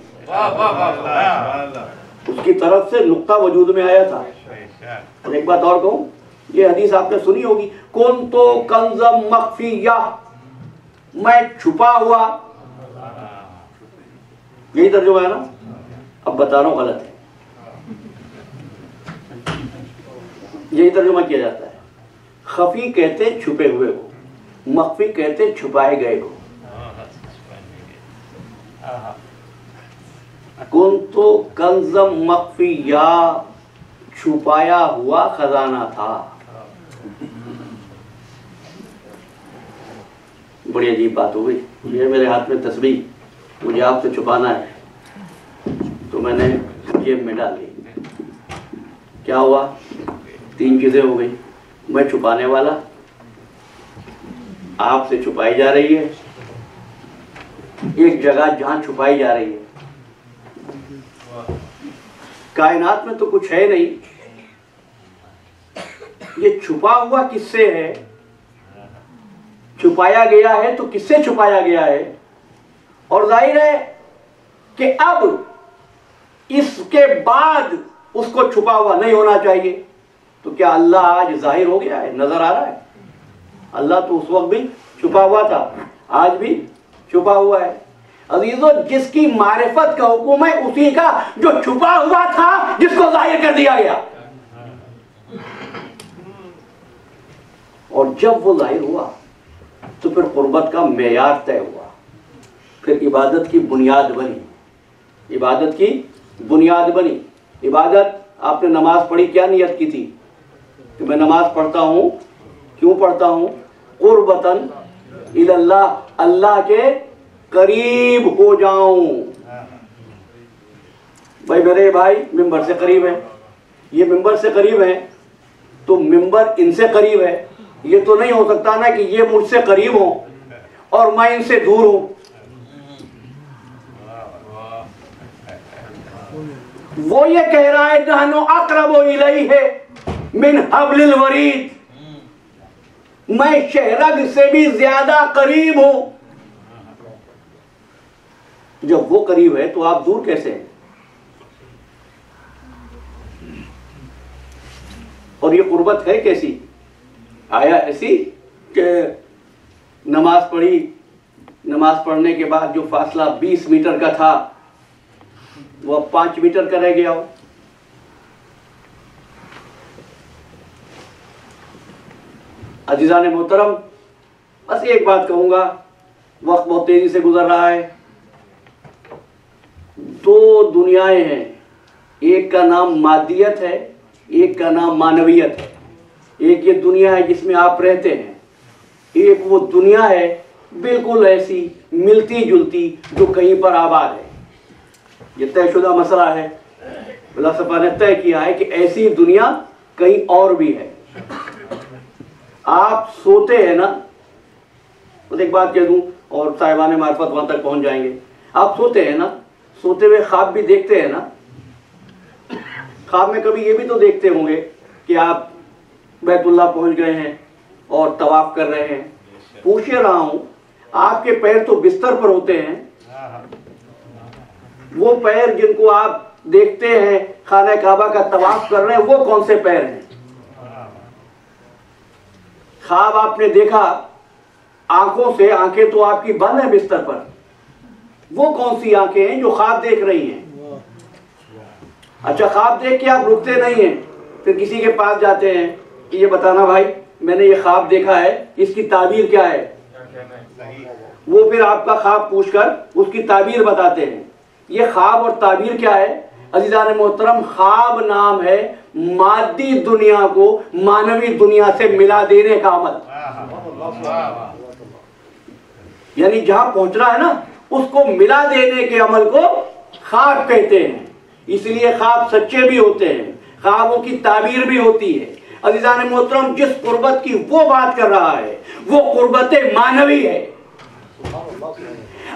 उसकी तरफ से नुक्ता वजूद में आया था। और एक बात और कहूं, ये हदीस आपने सुनी होगी, कौन तो कंज़म मख्फिया, मैं छुपा हुआ। यही तर्जुमा है ना? अब बता रहा हूं गलत है, यही तर्जुमा किया जाता है। खफी कहते छुपे हुए को, मख्फी कहते छुपाए गए को। कौन तो कंज़म मख्फिया, छुपाया हुआ खजाना था। बड़ी अजीब बात हो गई। ये मेरे हाथ में तस्बीह, मुझे आपसे छुपाना है तो मैंने जेब में डाली। क्या हुआ? तीन चीजें हो गई। मैं छुपाने वाला, आपसे छुपाई जा रही है, एक जगह जहां छुपाई जा रही है। कायनात में तो कुछ है नहीं, ये छुपा हुआ किससे है? छुपाया गया है तो किससे छुपाया गया है? और जाहिर है कि अब इसके बाद उसको छुपा हुआ नहीं होना चाहिए। तो क्या अल्लाह आज जाहिर हो गया है, नजर आ रहा है? अल्लाह तो उस वक्त भी छुपा हुआ था, आज भी छुपा हुआ है। अजीजों, जिसकी मारिफत का हुक्म है उसी का जो छुपा हुआ था, जिसको जाहिर कर दिया गया। और जब वो जाहिर हुआ तो फिर कुर्बत का मेयार तय हुआ, फिर इबादत की बुनियाद बनी, इबादत की बुनियाद बनी। इबादत, आपने नमाज पढ़ी, क्या नियत की थी कि मैं नमाज पढ़ता हूं? क्यों पढ़ता हूं? कुर्बतन इल्लाह, अल्लाह के करीब हो जाऊं। भाई मेरे भाई मिंबर से करीब है, ये मिंबर से करीब है तो मिंबर इनसे करीब है। ये तो नहीं हो सकता ना कि ये मुझसे करीब हो और मैं इनसे दूर हूं। वो ये कह रहा है नहनु अक़रबु इलैहि मिन हब्लिल वरीद, मैं शहरग से भी ज्यादा करीब हूं। जब वो करीब है तो आप दूर कैसे हैं? और ये कुर्बत है कैसी? आया ऐसी कि नमाज पढ़ी, नमाज पढ़ने के बाद जो फासला 20 मीटर का था वो 5 मीटर का रह गया हो। अजीज़ान मोहतरम, बस एक बात कहूंगा, वक्त बहुत तेजी से गुजर रहा है। दो दुनियाएं हैं, एक का नाम मादियत है, एक का नाम मानवियत है। एक ये दुनिया है जिसमें आप रहते हैं, एक वो दुनिया है बिल्कुल ऐसी मिलती जुलती जो कहीं पर आबाद है। ये तयशुदा मसला है, फलसफा ने तय किया है कि ऐसी दुनिया कहीं और भी है। आप सोते हैं ना, तो एक बात कह दूं और साहिबान मार्फत वहां तक पहुंच जाएंगे। आप सोते हैं ना, सोते हुए ख्वाब भी देखते हैं ना। ख्वाब में कभी ये भी तो देखते होंगे कि आप बैतुल्लाह पहुंच गए हैं और तवाफ कर रहे हैं। पूछ रहा हूं, आपके पैर तो बिस्तर पर होते हैं, वो पैर जिनको आप देखते हैं खाने काबा का तवाफ कर रहे हैं, वो कौन से पैर हैं? ख्वाब आपने देखा आंखों से, आंखें तो आपकी बंद है बिस्तर पर, वो कौन सी आंखें हैं जो ख्वाब देख रही हैं? अच्छा, ख्वाब देख के आप रुकते नहीं हैं, फिर किसी के पास जाते हैं कि ये बताना भाई मैंने ये ख्वाब देखा है, इसकी ताबीर क्या है? वो फिर आपका ख्वाब पूछकर उसकी ताबीर बताते हैं। ये ख्वाब और ताबीर क्या है? अज़ीज़ान मोहतरम, ख्वाब नाम है मादी दुनिया को मानवी दुनिया से मिला देने का अमल। यानी जहां पहुंचना है ना, उसको मिला देने के अमल को ख्वाब कहते हैं। इसलिए ख्वाब सच्चे भी होते हैं, ख्वाबों की ताबीर भी होती है। अज़ीज़ान मोहतरम, जिस कुर्बत की वो बात कर रहा है वो कुर्बत मानवी है।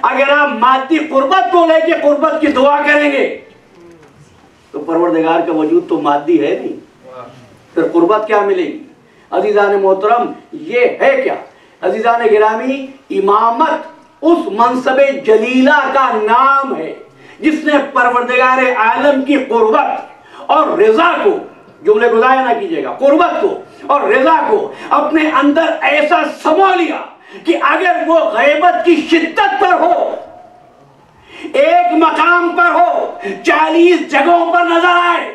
अगर आप मादी कुर्बत को लेके कुर्बत की दुआ करेंगे तो परवरदिगार का वजूद तो मादी है नहीं, फिर कुर्बत क्या मिलेगी? अज़ीज़ान मोहतरम, ये है क्या? अज़ीज़ान गिरामी, इमामत उस मनसबे जलीला का नाम है जिसने परवरदिगार आलम की कुर्बत और रिजा को, जुमले को ज़ाया ना कीजिएगा, कुर्बत को और रिजा को अपने अंदर ऐसा समो लिया कि अगर वो गैबत की शिद्दत पर हो, एक मकाम पर हो, 40 जगहों पर नजर आए,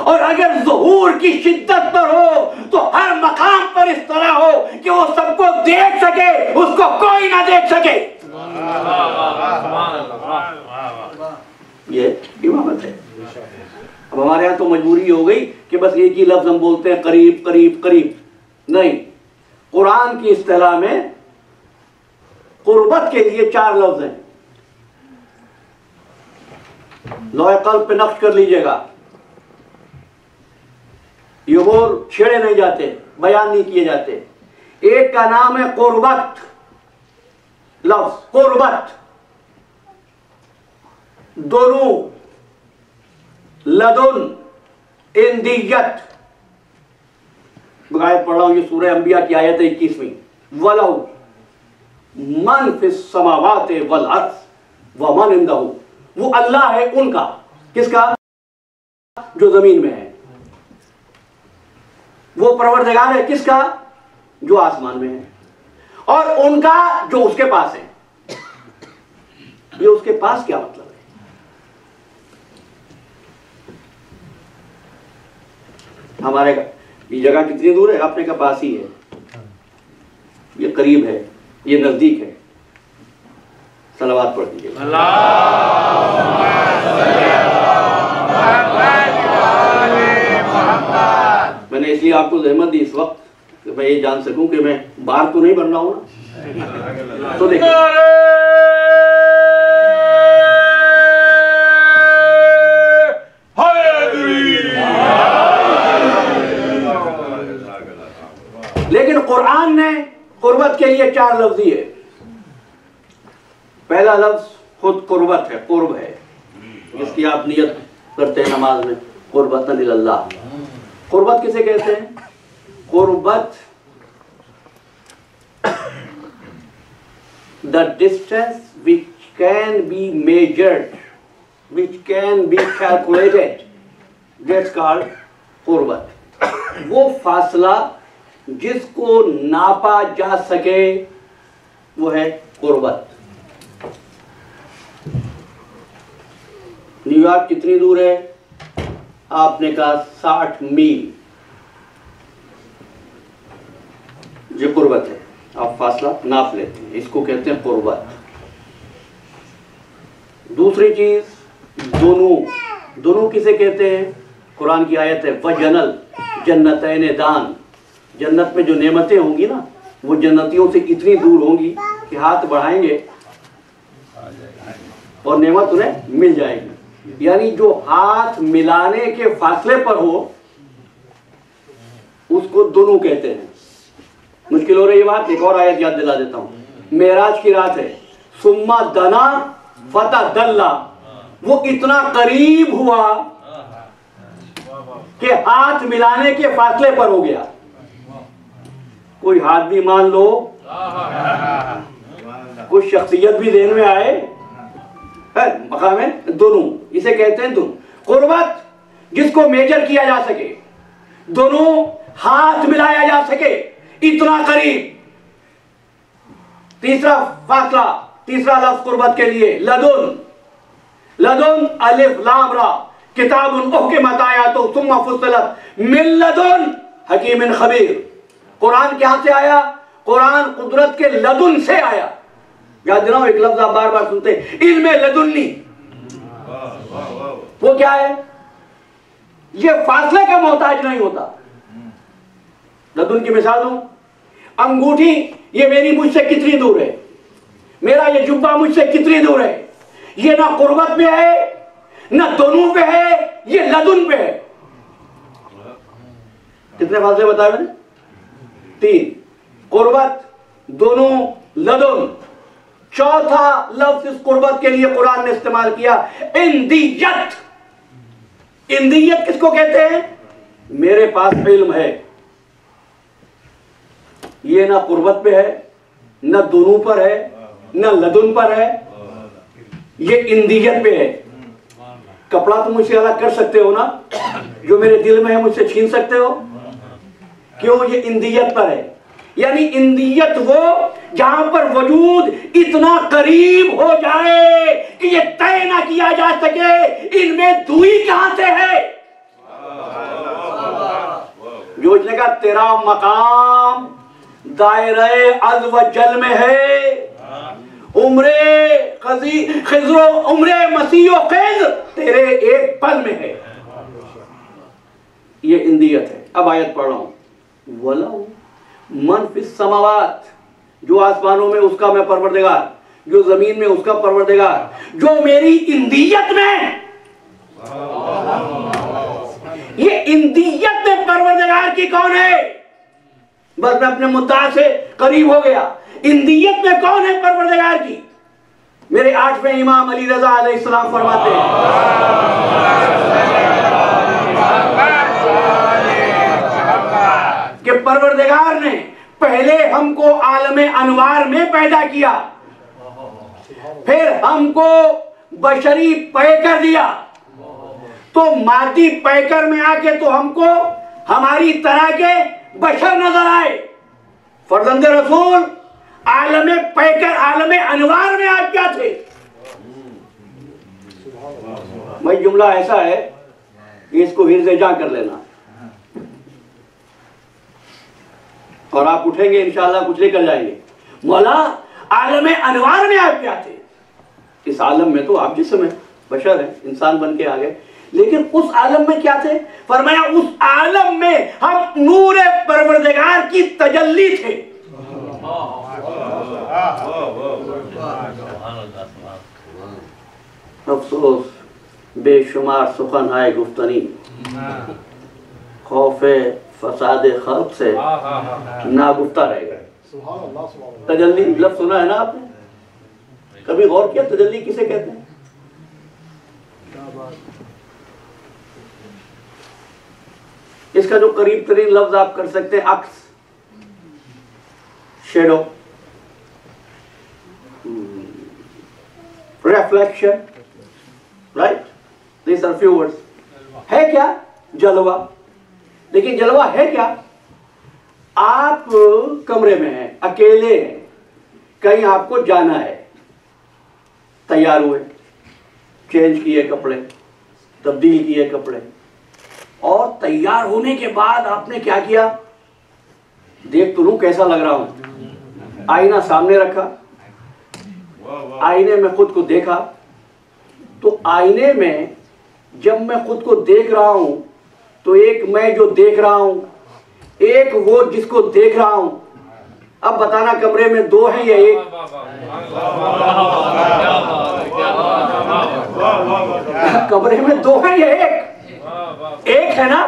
और अगर ज़ुहूर की शिद्दत पर हो तो हर मकाम पर इस तरह हो कि वो सबको देख सके, उसको कोई ना देख सके। ये इमामत है। अब हमारे यहाँ तो मजबूरी हो गई कि बस एक ही लफ्ज हम बोलते हैं, करीब करीब करीब। नहीं, कुरान की इस्तिलाह में कुर्बत के लिए 4 लफ्ज हैं। लौह कल्ब पे नक्श कर लीजिएगा, ये बोल छेड़े नहीं जाते, बयान नहीं किए जाते। एक का नाम है कुर्बत, लफ्ज कुर्बत, दोनों लदुन इंदियत। बगायत पढ़ रहा हूं, ये सूरह अंबिया की आयत है 21वीं। वलौ मन फिस समावाते वल अर्ज़ व मन इंदहु, वो अल्लाह है उनका, किसका? जो जमीन में है। वो परवरदिगार है किसका? जो आसमान में है। और उनका जो उसके पास है। ये उसके पास क्या मतलब है? हमारे ये जगह कितनी दूर है? अपने का पास ही है, ये करीब है, ये नजदीक है। सलावत पढ़ दीजिए। मैंने इसलिए आपको जहमत दी इस वक्त कि मैं ये जान सकूं कि मैं बाहर तो नहीं बन रहा हूं ना। तो देखिए, लेकिन कुरान ने कुर्बत के लिए 4 लफ्ज दिए। पहला लफ्ज खुद कुर्बत है, कुर्ब है, जिसकी आप नियत करते हैं नमाज में, कुर्बतन इल्लाह। कुर्बत किसे कहते हैं? कुर्बत the distance which can be measured, which can be calculated, that's called कुर्बत। वो फासला जिसको नापा जा सके वो है कुर्बत। न्यूयॉर्क कितनी दूर है? आपने कहा 60 मील, जो कुर्बत है, आप फासला नाप लेते हैं, इसको कहते हैं कुर्बत। दूसरी चीज दोनों, दोनों किसे कहते हैं? कुरान की आयत है वजनल जन्नतैन दान, जन्नत में जो नेमतें होंगी ना, वो जन्नतियों से इतनी दूर होंगी कि हाथ बढ़ाएंगे और नेमत उन्हें मिल जाएगी। यानी जो हाथ मिलाने के फासले पर हो उसको दोनों कहते हैं। मुश्किल हो रही है बात, एक और आयत याद दिला देता हूं। मेराज की रात है, सुम्मा दना फता दल्ला, वो इतना करीब हुआ कि हाथ मिलाने के फासले पर हो गया। कोई हाथ भी मान लो, कुछ शख्सियत भी देन में आए है, मकाम है दोनों, इसे कहते हैं दोनों। कुर्बत जिसको मेजर किया जा सके, दोनों हाथ मिलाया जा सके, इतना करीब। तीसरा फासला, तीसरा लफ्ज कुर्बत के लिए लदुन। लदुन अलिफ लाम रा, किताबुन उहकिमत आयातुहु सुम्मा फुस्सिलत मिन लदुन हकीमिन खबीर। कुरान कहां से आया? कुरान कुदरत के लदुन से आया। याद दिलाओ, एक लफ्ज आप बार बार सुनते हैं, इल्मे लदुन्नी। वो क्या है? ये फासले का मोहताज नहीं होता। लदुन की मिसाल दूं, अंगूठी ये मेरी मुझसे कितनी दूर है, मेरा ये जुब्बा मुझसे कितनी दूर है, ये ना कुर्बत पे है ना दोनों पे है, ये लदुन पे है। कितने फासले बताए मैंने? 3। कुर्बत, दोनों, लदुन। चौथा लफ्ज इस कुर्बत के लिए कुरान ने इस्तेमाल किया, इंदियत। इंदियत किसको कहते हैं? मेरे पास इल्म है, ये ना कुर्बत पे है, ना दोनों पर है, ना लदुन पर है, ये इंदियत पे है। कपड़ा तुम मुझसे अलग कर सकते हो ना, जो मेरे दिल में है मुझसे छीन सकते हो, क्यों? ये इंदियत पर है। यानी इंदियत वो जहां पर वजूद इतना करीब हो जाए कि ये तय ना किया जा सके इनमें दूरी कहां से है। जो इसने कहा तेरा मकाम दायरे अज़ व जल में है, उम्रे खिज़्रो उम्रे मसीहो खिज़ तेरे एक पल में है। ये इंदियत है। अब आयत पढ़ रहा हूं, वला मन फिस समावात, जो आसमानों में उसका मैं परवरदिगार, जो जमीन में उसका परवरदिगार, जो मेरी इंदियत में। ये इंदियत में परवरदिगार की कौन है? बस मैं अपने मुद्दा से करीब हो गया। इंदियत में कौन है परवरदिगार की? मेरे 8वें इमाम अली रजा अलैहिस्सलाम फरमाते हैं, कि परवरदिगार ने पहले हमको आलमे अनवार में पैदा किया, फिर हमको बशरी पैकर दिया, तो मादी पैकर में आके तो हमको हमारी तरह के बशर नजर आए। फर्जंदे रसूल आलमे पैकर आलमे अनवार में आप क्या थे? भाई जुमला ऐसा है कि इसको हिर्ज़े जा कर लेना, और आप उठेंगे इंशाअल्लाह कुछ लेकर जाएंगे। मौला आलमे अनवार में आप क्या थे? इस आलम में तो आप जिस्म है, बशर है, इंसान बन के आ गए, लेकिन उस आलम में क्या थे? फरमाया उस आलम में हम नूर परवरदिगार की तजल्ली थे। अफसोस बेशुमार सुखन है गुफ्तनी, खौफे फसादे खल्क से नागुफ्ता रह गए। तजल्ली लफ्ज़ सुना है ना आपने? कभी गौर किया तजल्ली किसे कहते हैं? इसका जो करीब तरीन लफ्ज आप कर सकते हैं, अक्स, shadow, reflection, right, this are few words. है क्या? जलवा। लेकिन जलवा है क्या? आप कमरे में हैं, अकेले हैं, कहीं आपको जाना है, तैयार हुए, चेंज किए कपड़े, तब्दील किए कपड़े, और तैयार होने के बाद आपने क्या किया? देख तो लूं कैसा लग रहा हूं। आईना सामने रखा, आईने में खुद को देखा, तो आईने में जब मैं खुद को देख रहा हूं तो एक मैं जो देख रहा हूं, एक वो जिसको देख रहा हूं। अब बताना कमरे में दो हैं या एक? कमरे में दो हैं या एक? एक है ना?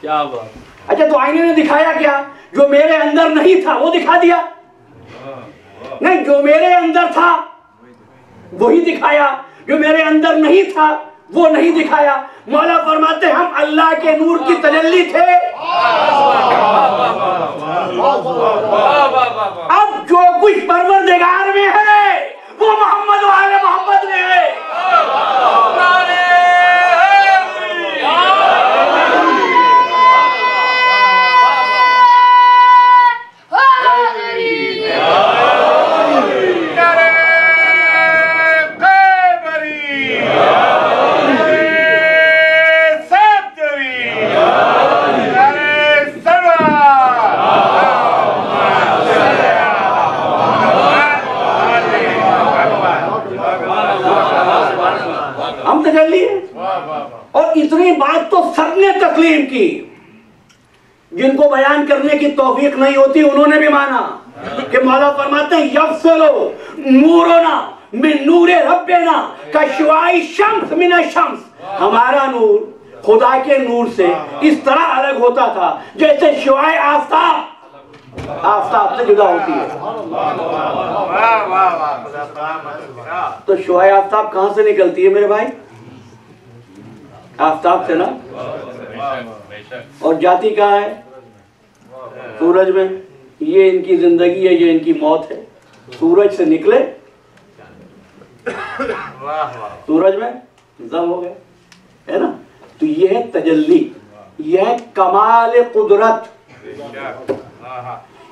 क्या बात। अच्छा, तो आईने ने दिखाया क्या? जो मेरे अंदर नहीं था वो दिखा दिया? नहीं, जो मेरे अंदर था वही दिखाया, जो मेरे अंदर नहीं था वो नहीं दिखाया। मौला फरमाते हम अल्लाह के नूर की तजल्ली थे। अब जो कुछ परवरदिगार में है वो मोहम्मद वाले मोहम्मद में है। और इतनी बात तो सबने तस्लीम की, जिनको बयान करने की तौफीक नहीं होती उन्होंने भी माना कि मौला फरमाते हैं यफ़्सलु नूरुना मिन नूरे रब्बिना कशवाई शम्स मिन शम्स। हमारा नूर खुदा के नूर से इस तरह अलग होता था जैसे शुआए आफताब से जुदा होती है। तो शुआए आफताब कहां से निकलती है मेरे भाई? आफताब से ना। और जाति कहाँ है? सूरज में। ये इनकी जिंदगी है, ये इनकी मौत है। सूरज से निकले, सूरज में जम हो गए, है ना। तो ये है तजल्ली, ये है कमाल कुदरत।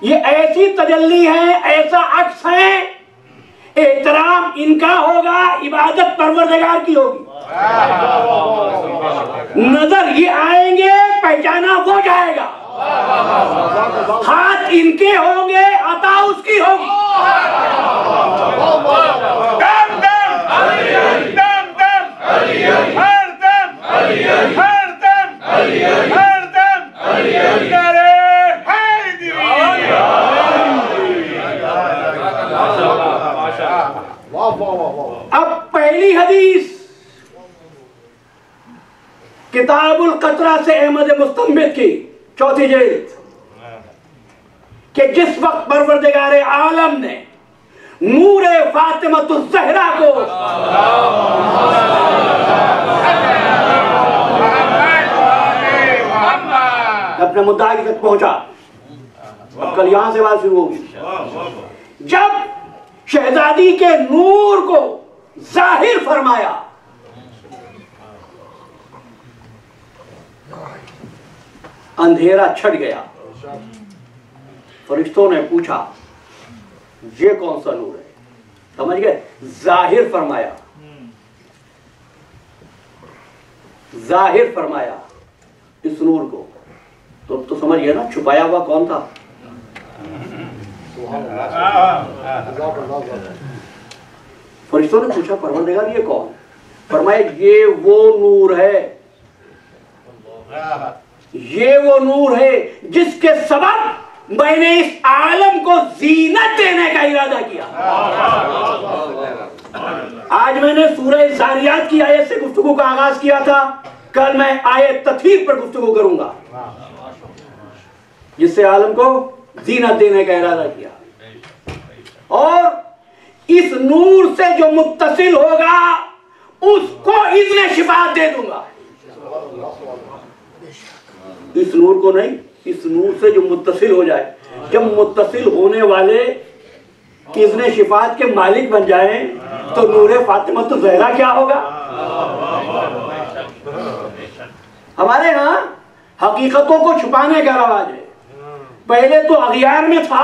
ये ऐसी तजल्ली है, ऐसा अक्स है, एहतराम इनका होगा, इबादत परवरदिगार की होगी। नजर ये आएंगे, पहचाना वो जाएगा। हाथ इनके होंगे, अता उसकी होगी। दम दम दम दम हर दम हर दम हर दम करे अब पहली हदीस किताबुल कतरा से अहमद मुस्तंबित की 4थी जिल्द कि जिस वक्त परवरदिगार आलम ने नूरे फातिमतुज़ ज़हरा को अपने मुद्दा तक पहुंचा। अब कल यहां से बात शुरू होगी। जब शहजादी के नूर को जाहिर फरमाया, अंधेरा छट गया। फरिश्तों ने पूछा ये कौन सा नूर है? समझ गए? जाहिर फरमाया, जाहिर फरमाया इस नूर को। तो समझ गए ना छुपाया हुआ कौन था? फरिश्तों ने पूछा परवरदिगार ये कौन? फरमाया ये वो नूर है, ये वो नूर है जिसके सबब मैंने इस आलम को जीनत देने का इरादा किया। आज मैंने सूरह ज़ारियात की आयत से गुफ्तगू का आगाज किया था, कल मैं आयत तथहीर पर गुफ्तगू करूंगा, जिससे आलम को जीनत देने का इरादा किया। और इस नूर से जो मुत्तसिल होगा उसको इज़्ने शिफात दे दूंगा। इस नूर को नहीं, इस नूर से जो मुत्तसिल हो जाए। जब मुत्तसिल होने वाले इज़्ने शिफात के मालिक बन जाए तो नूरे फातिमतुज़ ज़हरा क्या होगा? हमारे यहाँ हकीकतों को छुपाने का रवाज है। पहले तो अगियार में था,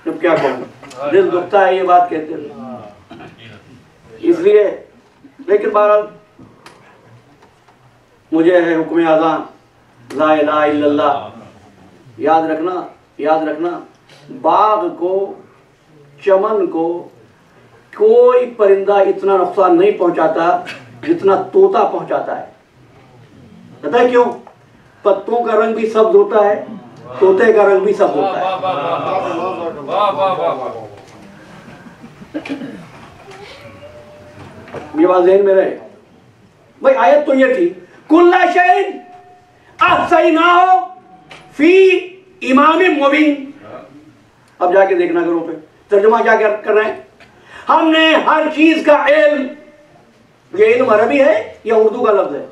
अब क्या कहूं, दिल दुखता है ये बात कहते हैं। इसलिए लेकिन बहरहाल मुझे है हुक्म आज़ान ला इलाहा इल्लल्लाह। याद रखना, याद रखना, बाग को, चमन को कोई परिंदा इतना नुकसान नहीं पहुंचाता जितना तोता पहुंचाता है। पता है क्यों? पत्तों का रंग भी सब्ज होता है, तोते का रंग भी सब्ज होता है। ये बात ज़हन में रहे भाई। आयत तो ये थी कुल्ला शैइन अहसैनाहु फी इमामिम मुबीन। अब जाके देखना करो पे तर्जुमा क्या कर रहे हैं। हमने हर चीज का इल्म ये इल्म अरबी है या उर्दू का लफ्ज है?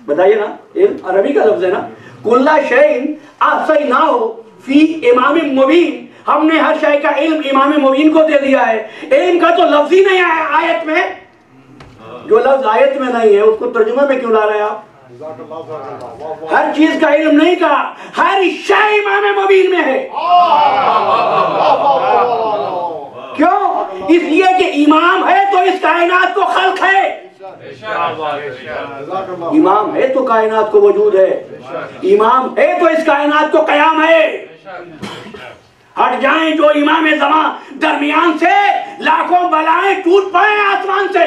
बताइए ना, इल्म अरबी का लफ्ज है ना। कुल्ला शैइन अहसैनाहु फी इमामिन मुबीन, हमने हर शय का इल्म इमाम मुबीन को दे दिया है। इल्म का तो लफ्ज ही नहीं आया आयत में, जो लफ्ज आयत में नहीं है उसको तर्जुमे में क्यों ला रहे हैं आप? हर चीज का इल्म नहीं कहा, हर शय इमाम मुबीन में है। क्यों? इसलिए कि इमाम है तो इस कायनात को खल्क है, इमाम है तो कायनात को वजूद है, इमाम है तो इस कायनात को कयाम है। हट जाएं जो इमाम ज़मा, दरमियान से लाखों बलाएं टूट पड़े आसमान से।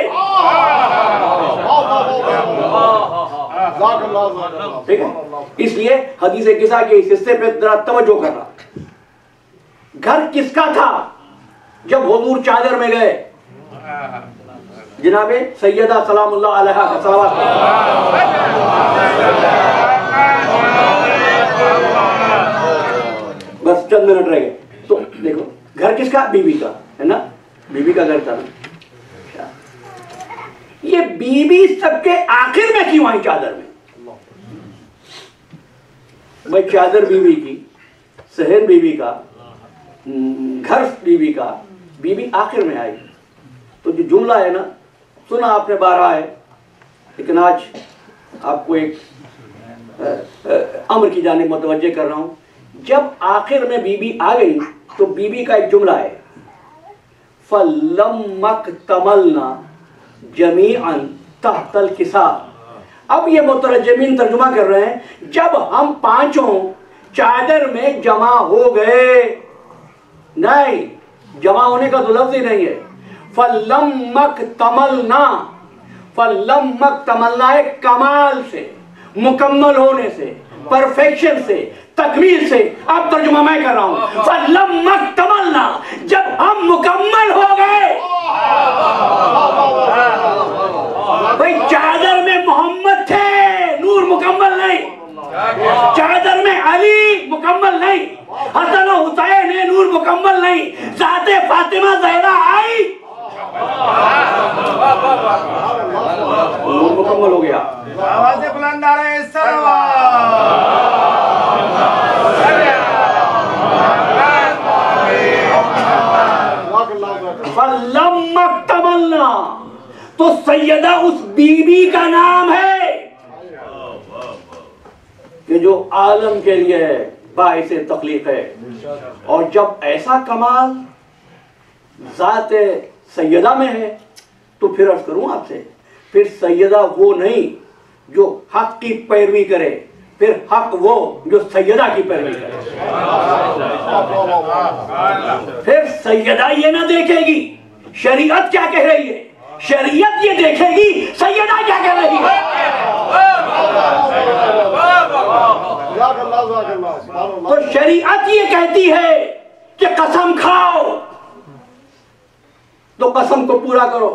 ठीक है, इसलिए हदीस किसा के इस हिस्से पे जरा तवज्जो करना। घर किसका था जब हुजूर चादर में गए? जनाबे सैयदा सलामुल्लाह अलैहा का सलावत। बस चंद मिनट रह गए। तो देखो, घर किसका? बीबी का, है ना? बीबी का घर था ना। ये बीबी सबके आखिर में क्यों आई चादर में? भाई चादर बीबी की, सहन बीबी का, घर बीबी का, बीबी आखिर में आई। तो जो जुमला है ना, सुना आपने बारहा है, लेकिन आज आपको एक अम्र की जानिब मुतवज्जे कर रहा हूं। जब आखिर में बीबी आ गई तो बीबी का एक जुमला है, फलम्मक तमलना जमीअन तहतल किसा। अब ये मुतरजमीन तर्जुमा कर रहे हैं, जब हम पांचों चादर में जमा हो गए। नहीं, जमा होने का तो लफ्ज ही नहीं है। फलम्मक तमलना, फलम्मक तमलना एक कमाल से, मुकम्मल होने से, परफेक्शन से, तकमील से। अब तर्जुमा मैं कर रहा हूं, फलम्मक तमलना, जब हम मुकम्मल हो गए। भाई चादर में मोहम्मद थे, नूर मुकम्मल नहीं। चादर में अली मुकम्मल नहीं, हसन और हुसैन है, नूर मुकम्मल नहीं। ज़ाते फातिमा ज़हरा आई, नूर मुकम्मल हो गया। आवाज़ बुलंद आ रही है, फलम्मक तमलना, तो सैयदा उस बीबी का नाम है कि जो आलम के लिए बाइसे तख्लीक है। और जब ऐसा कमाल ज़ाते सैयदा में है तो फिर अर्ज करूं आपसे, फिर सैयदा वो नहीं जो हक की पैरवी करे, फिर हक वो जो सैयदा की पैरवी करे। फिर सैयदा ये ना देखेगी शरीयत क्या कह रही है, शरीयत ये देखेगी सैयदा क्या कह रही है। तो शरीयत ये कहती है कि कसम खाओ तो कसम को पूरा करो,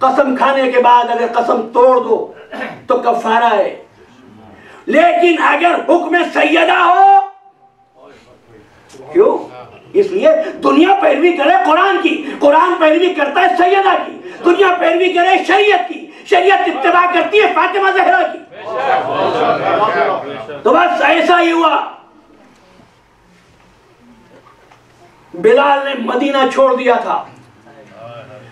कसम खाने के बाद अगर कसम तोड़ दो तो कफारा है। लेकिन अगर हुक्म सैयदा हो, क्यों? इसलिए दुनिया पैरवी करे कुरान की, कुरान पैरवी करता है सैयदा की, दुनिया पैरवी करे शरीयत की, शरीयत इत्तिबा करती है फातिमा ज़हरा की। तो बस ऐसा ही हुआ। बिलाल ने मदीना छोड़ दिया था,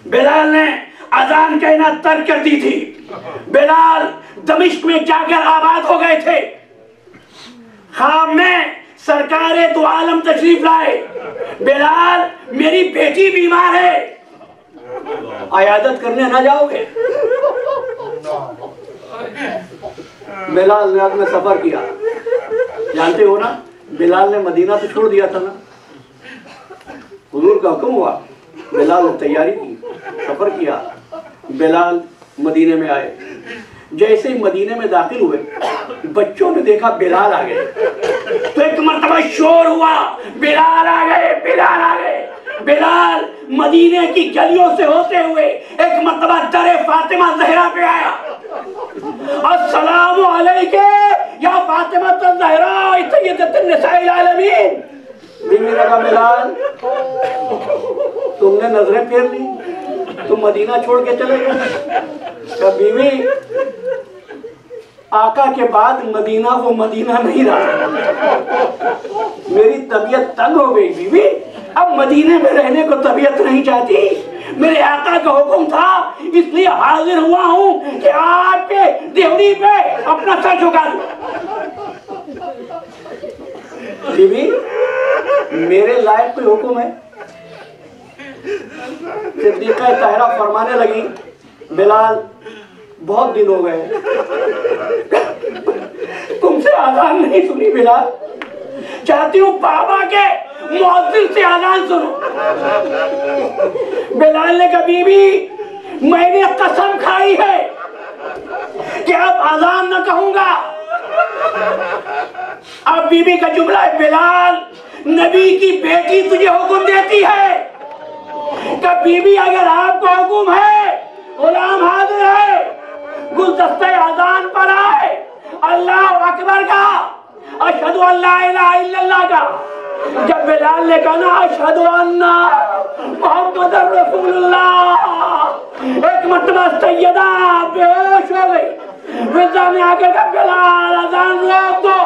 बिलाल ने अजान कहना तर्क कर दी थी, बिलाल दमिश्क में जाकर आबाद हो गए थे। खाम में सरकारे दो आलम तशरीफ लाए, बिलाल मेरी बेटी बीमार है, आयादत करने ना जाओगे? बिलाल ने अपने सफर किया, जानते हो ना, बिलाल ने मदीना तो छोड़ दिया था ना, हुजूर का हुक्म हुआ, बिलाल ने तैयारी की, सफर किया, बिलाल मदीने में आए। जैसे ही मदीने में दाखिल हुए, बच्चों ने देखा बिलाल आ गए, तो एक मर्तबा शोर हुआ, बिलाल आ गए, बिलाल आ गए। बिलाल मदीने की गलियों से होते हुए एक मर्तबा दरे फातिमा ज़हरा पे आया। अस्सलामु अलैके या फातिमा ज़हरा सय्यदतुन निसाइल आलमीन। बीवी ने कहा, बिलाल तुमने नजरें फेर ली, तुम मदीना छोड़ के चले गए। क्या बीवी, आका के बाद मदीना वो मदीना नहीं रहा। मेरी तबीयत तंग हो गई बीवी, अब मदीने में रहने को तबीयत नहीं चाहती। मेरे आका का हुक्म था, इसलिए हाजिर हुआ हूं कि आपके देवड़ी पे अपना सर झुका दूं। बीवी, मेरे लायक कोई हुक्म है? सिद्दीक़ा ताहिरा फरमाने लगी, बिलाल बहुत दिन हो गए तुमसे आजान नहीं सुनी बिलाल, चाहती हूँ बाबा के मुअज्जिन से आजान सुनो। बिलाल ने कहा, बीबी मैंने कसम खाई है कि अब आजान न कहूंगा। अब बीबी का जुमला है, बिलाल नबी की बेटी तुझे हुक्म देती है। कि बीबी अगर आपको हुक्म है, गुलाम हाजिर है, गुलदस्ते आजान पर आए, अल्लाह अकबर का, अशहदु अल्ला इलाहा इल्लल्लाह का। जब बिलाल ने कहा ना अशहदु अन्ना मुहम्मदुर रसूलुल्लाह, एक मर्तबा सैयदा बेहोश हो गई। फिर ने आकर कहा, बिलाल अजान रोक दो,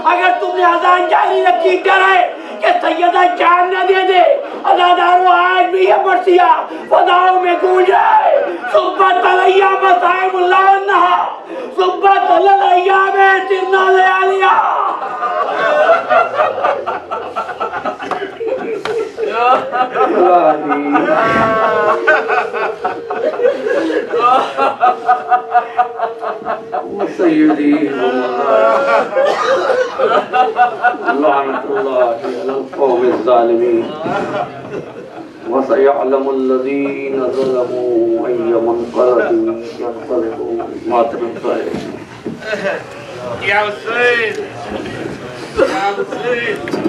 अगर तुमने अजान जारी रखी डरे कि सैयदा जान न दे दे। अज़ादारों, आज भी ये मर्सिया फदाओं में गूंज रहे, सुब्बत अलैयाम साहिबुल्लाह अन्हा, सुब्बत अलैयाम तिन्ना लयालिया। सय्यदी लानतुल्लाहि अलल कौमिज़ ज़ालिमीन व सयअलमुल लज़ीना ज़लमू अय्य मुनक़लबिन यन्क़लिबून मातरफ़। या हुसैन, या हुसैन।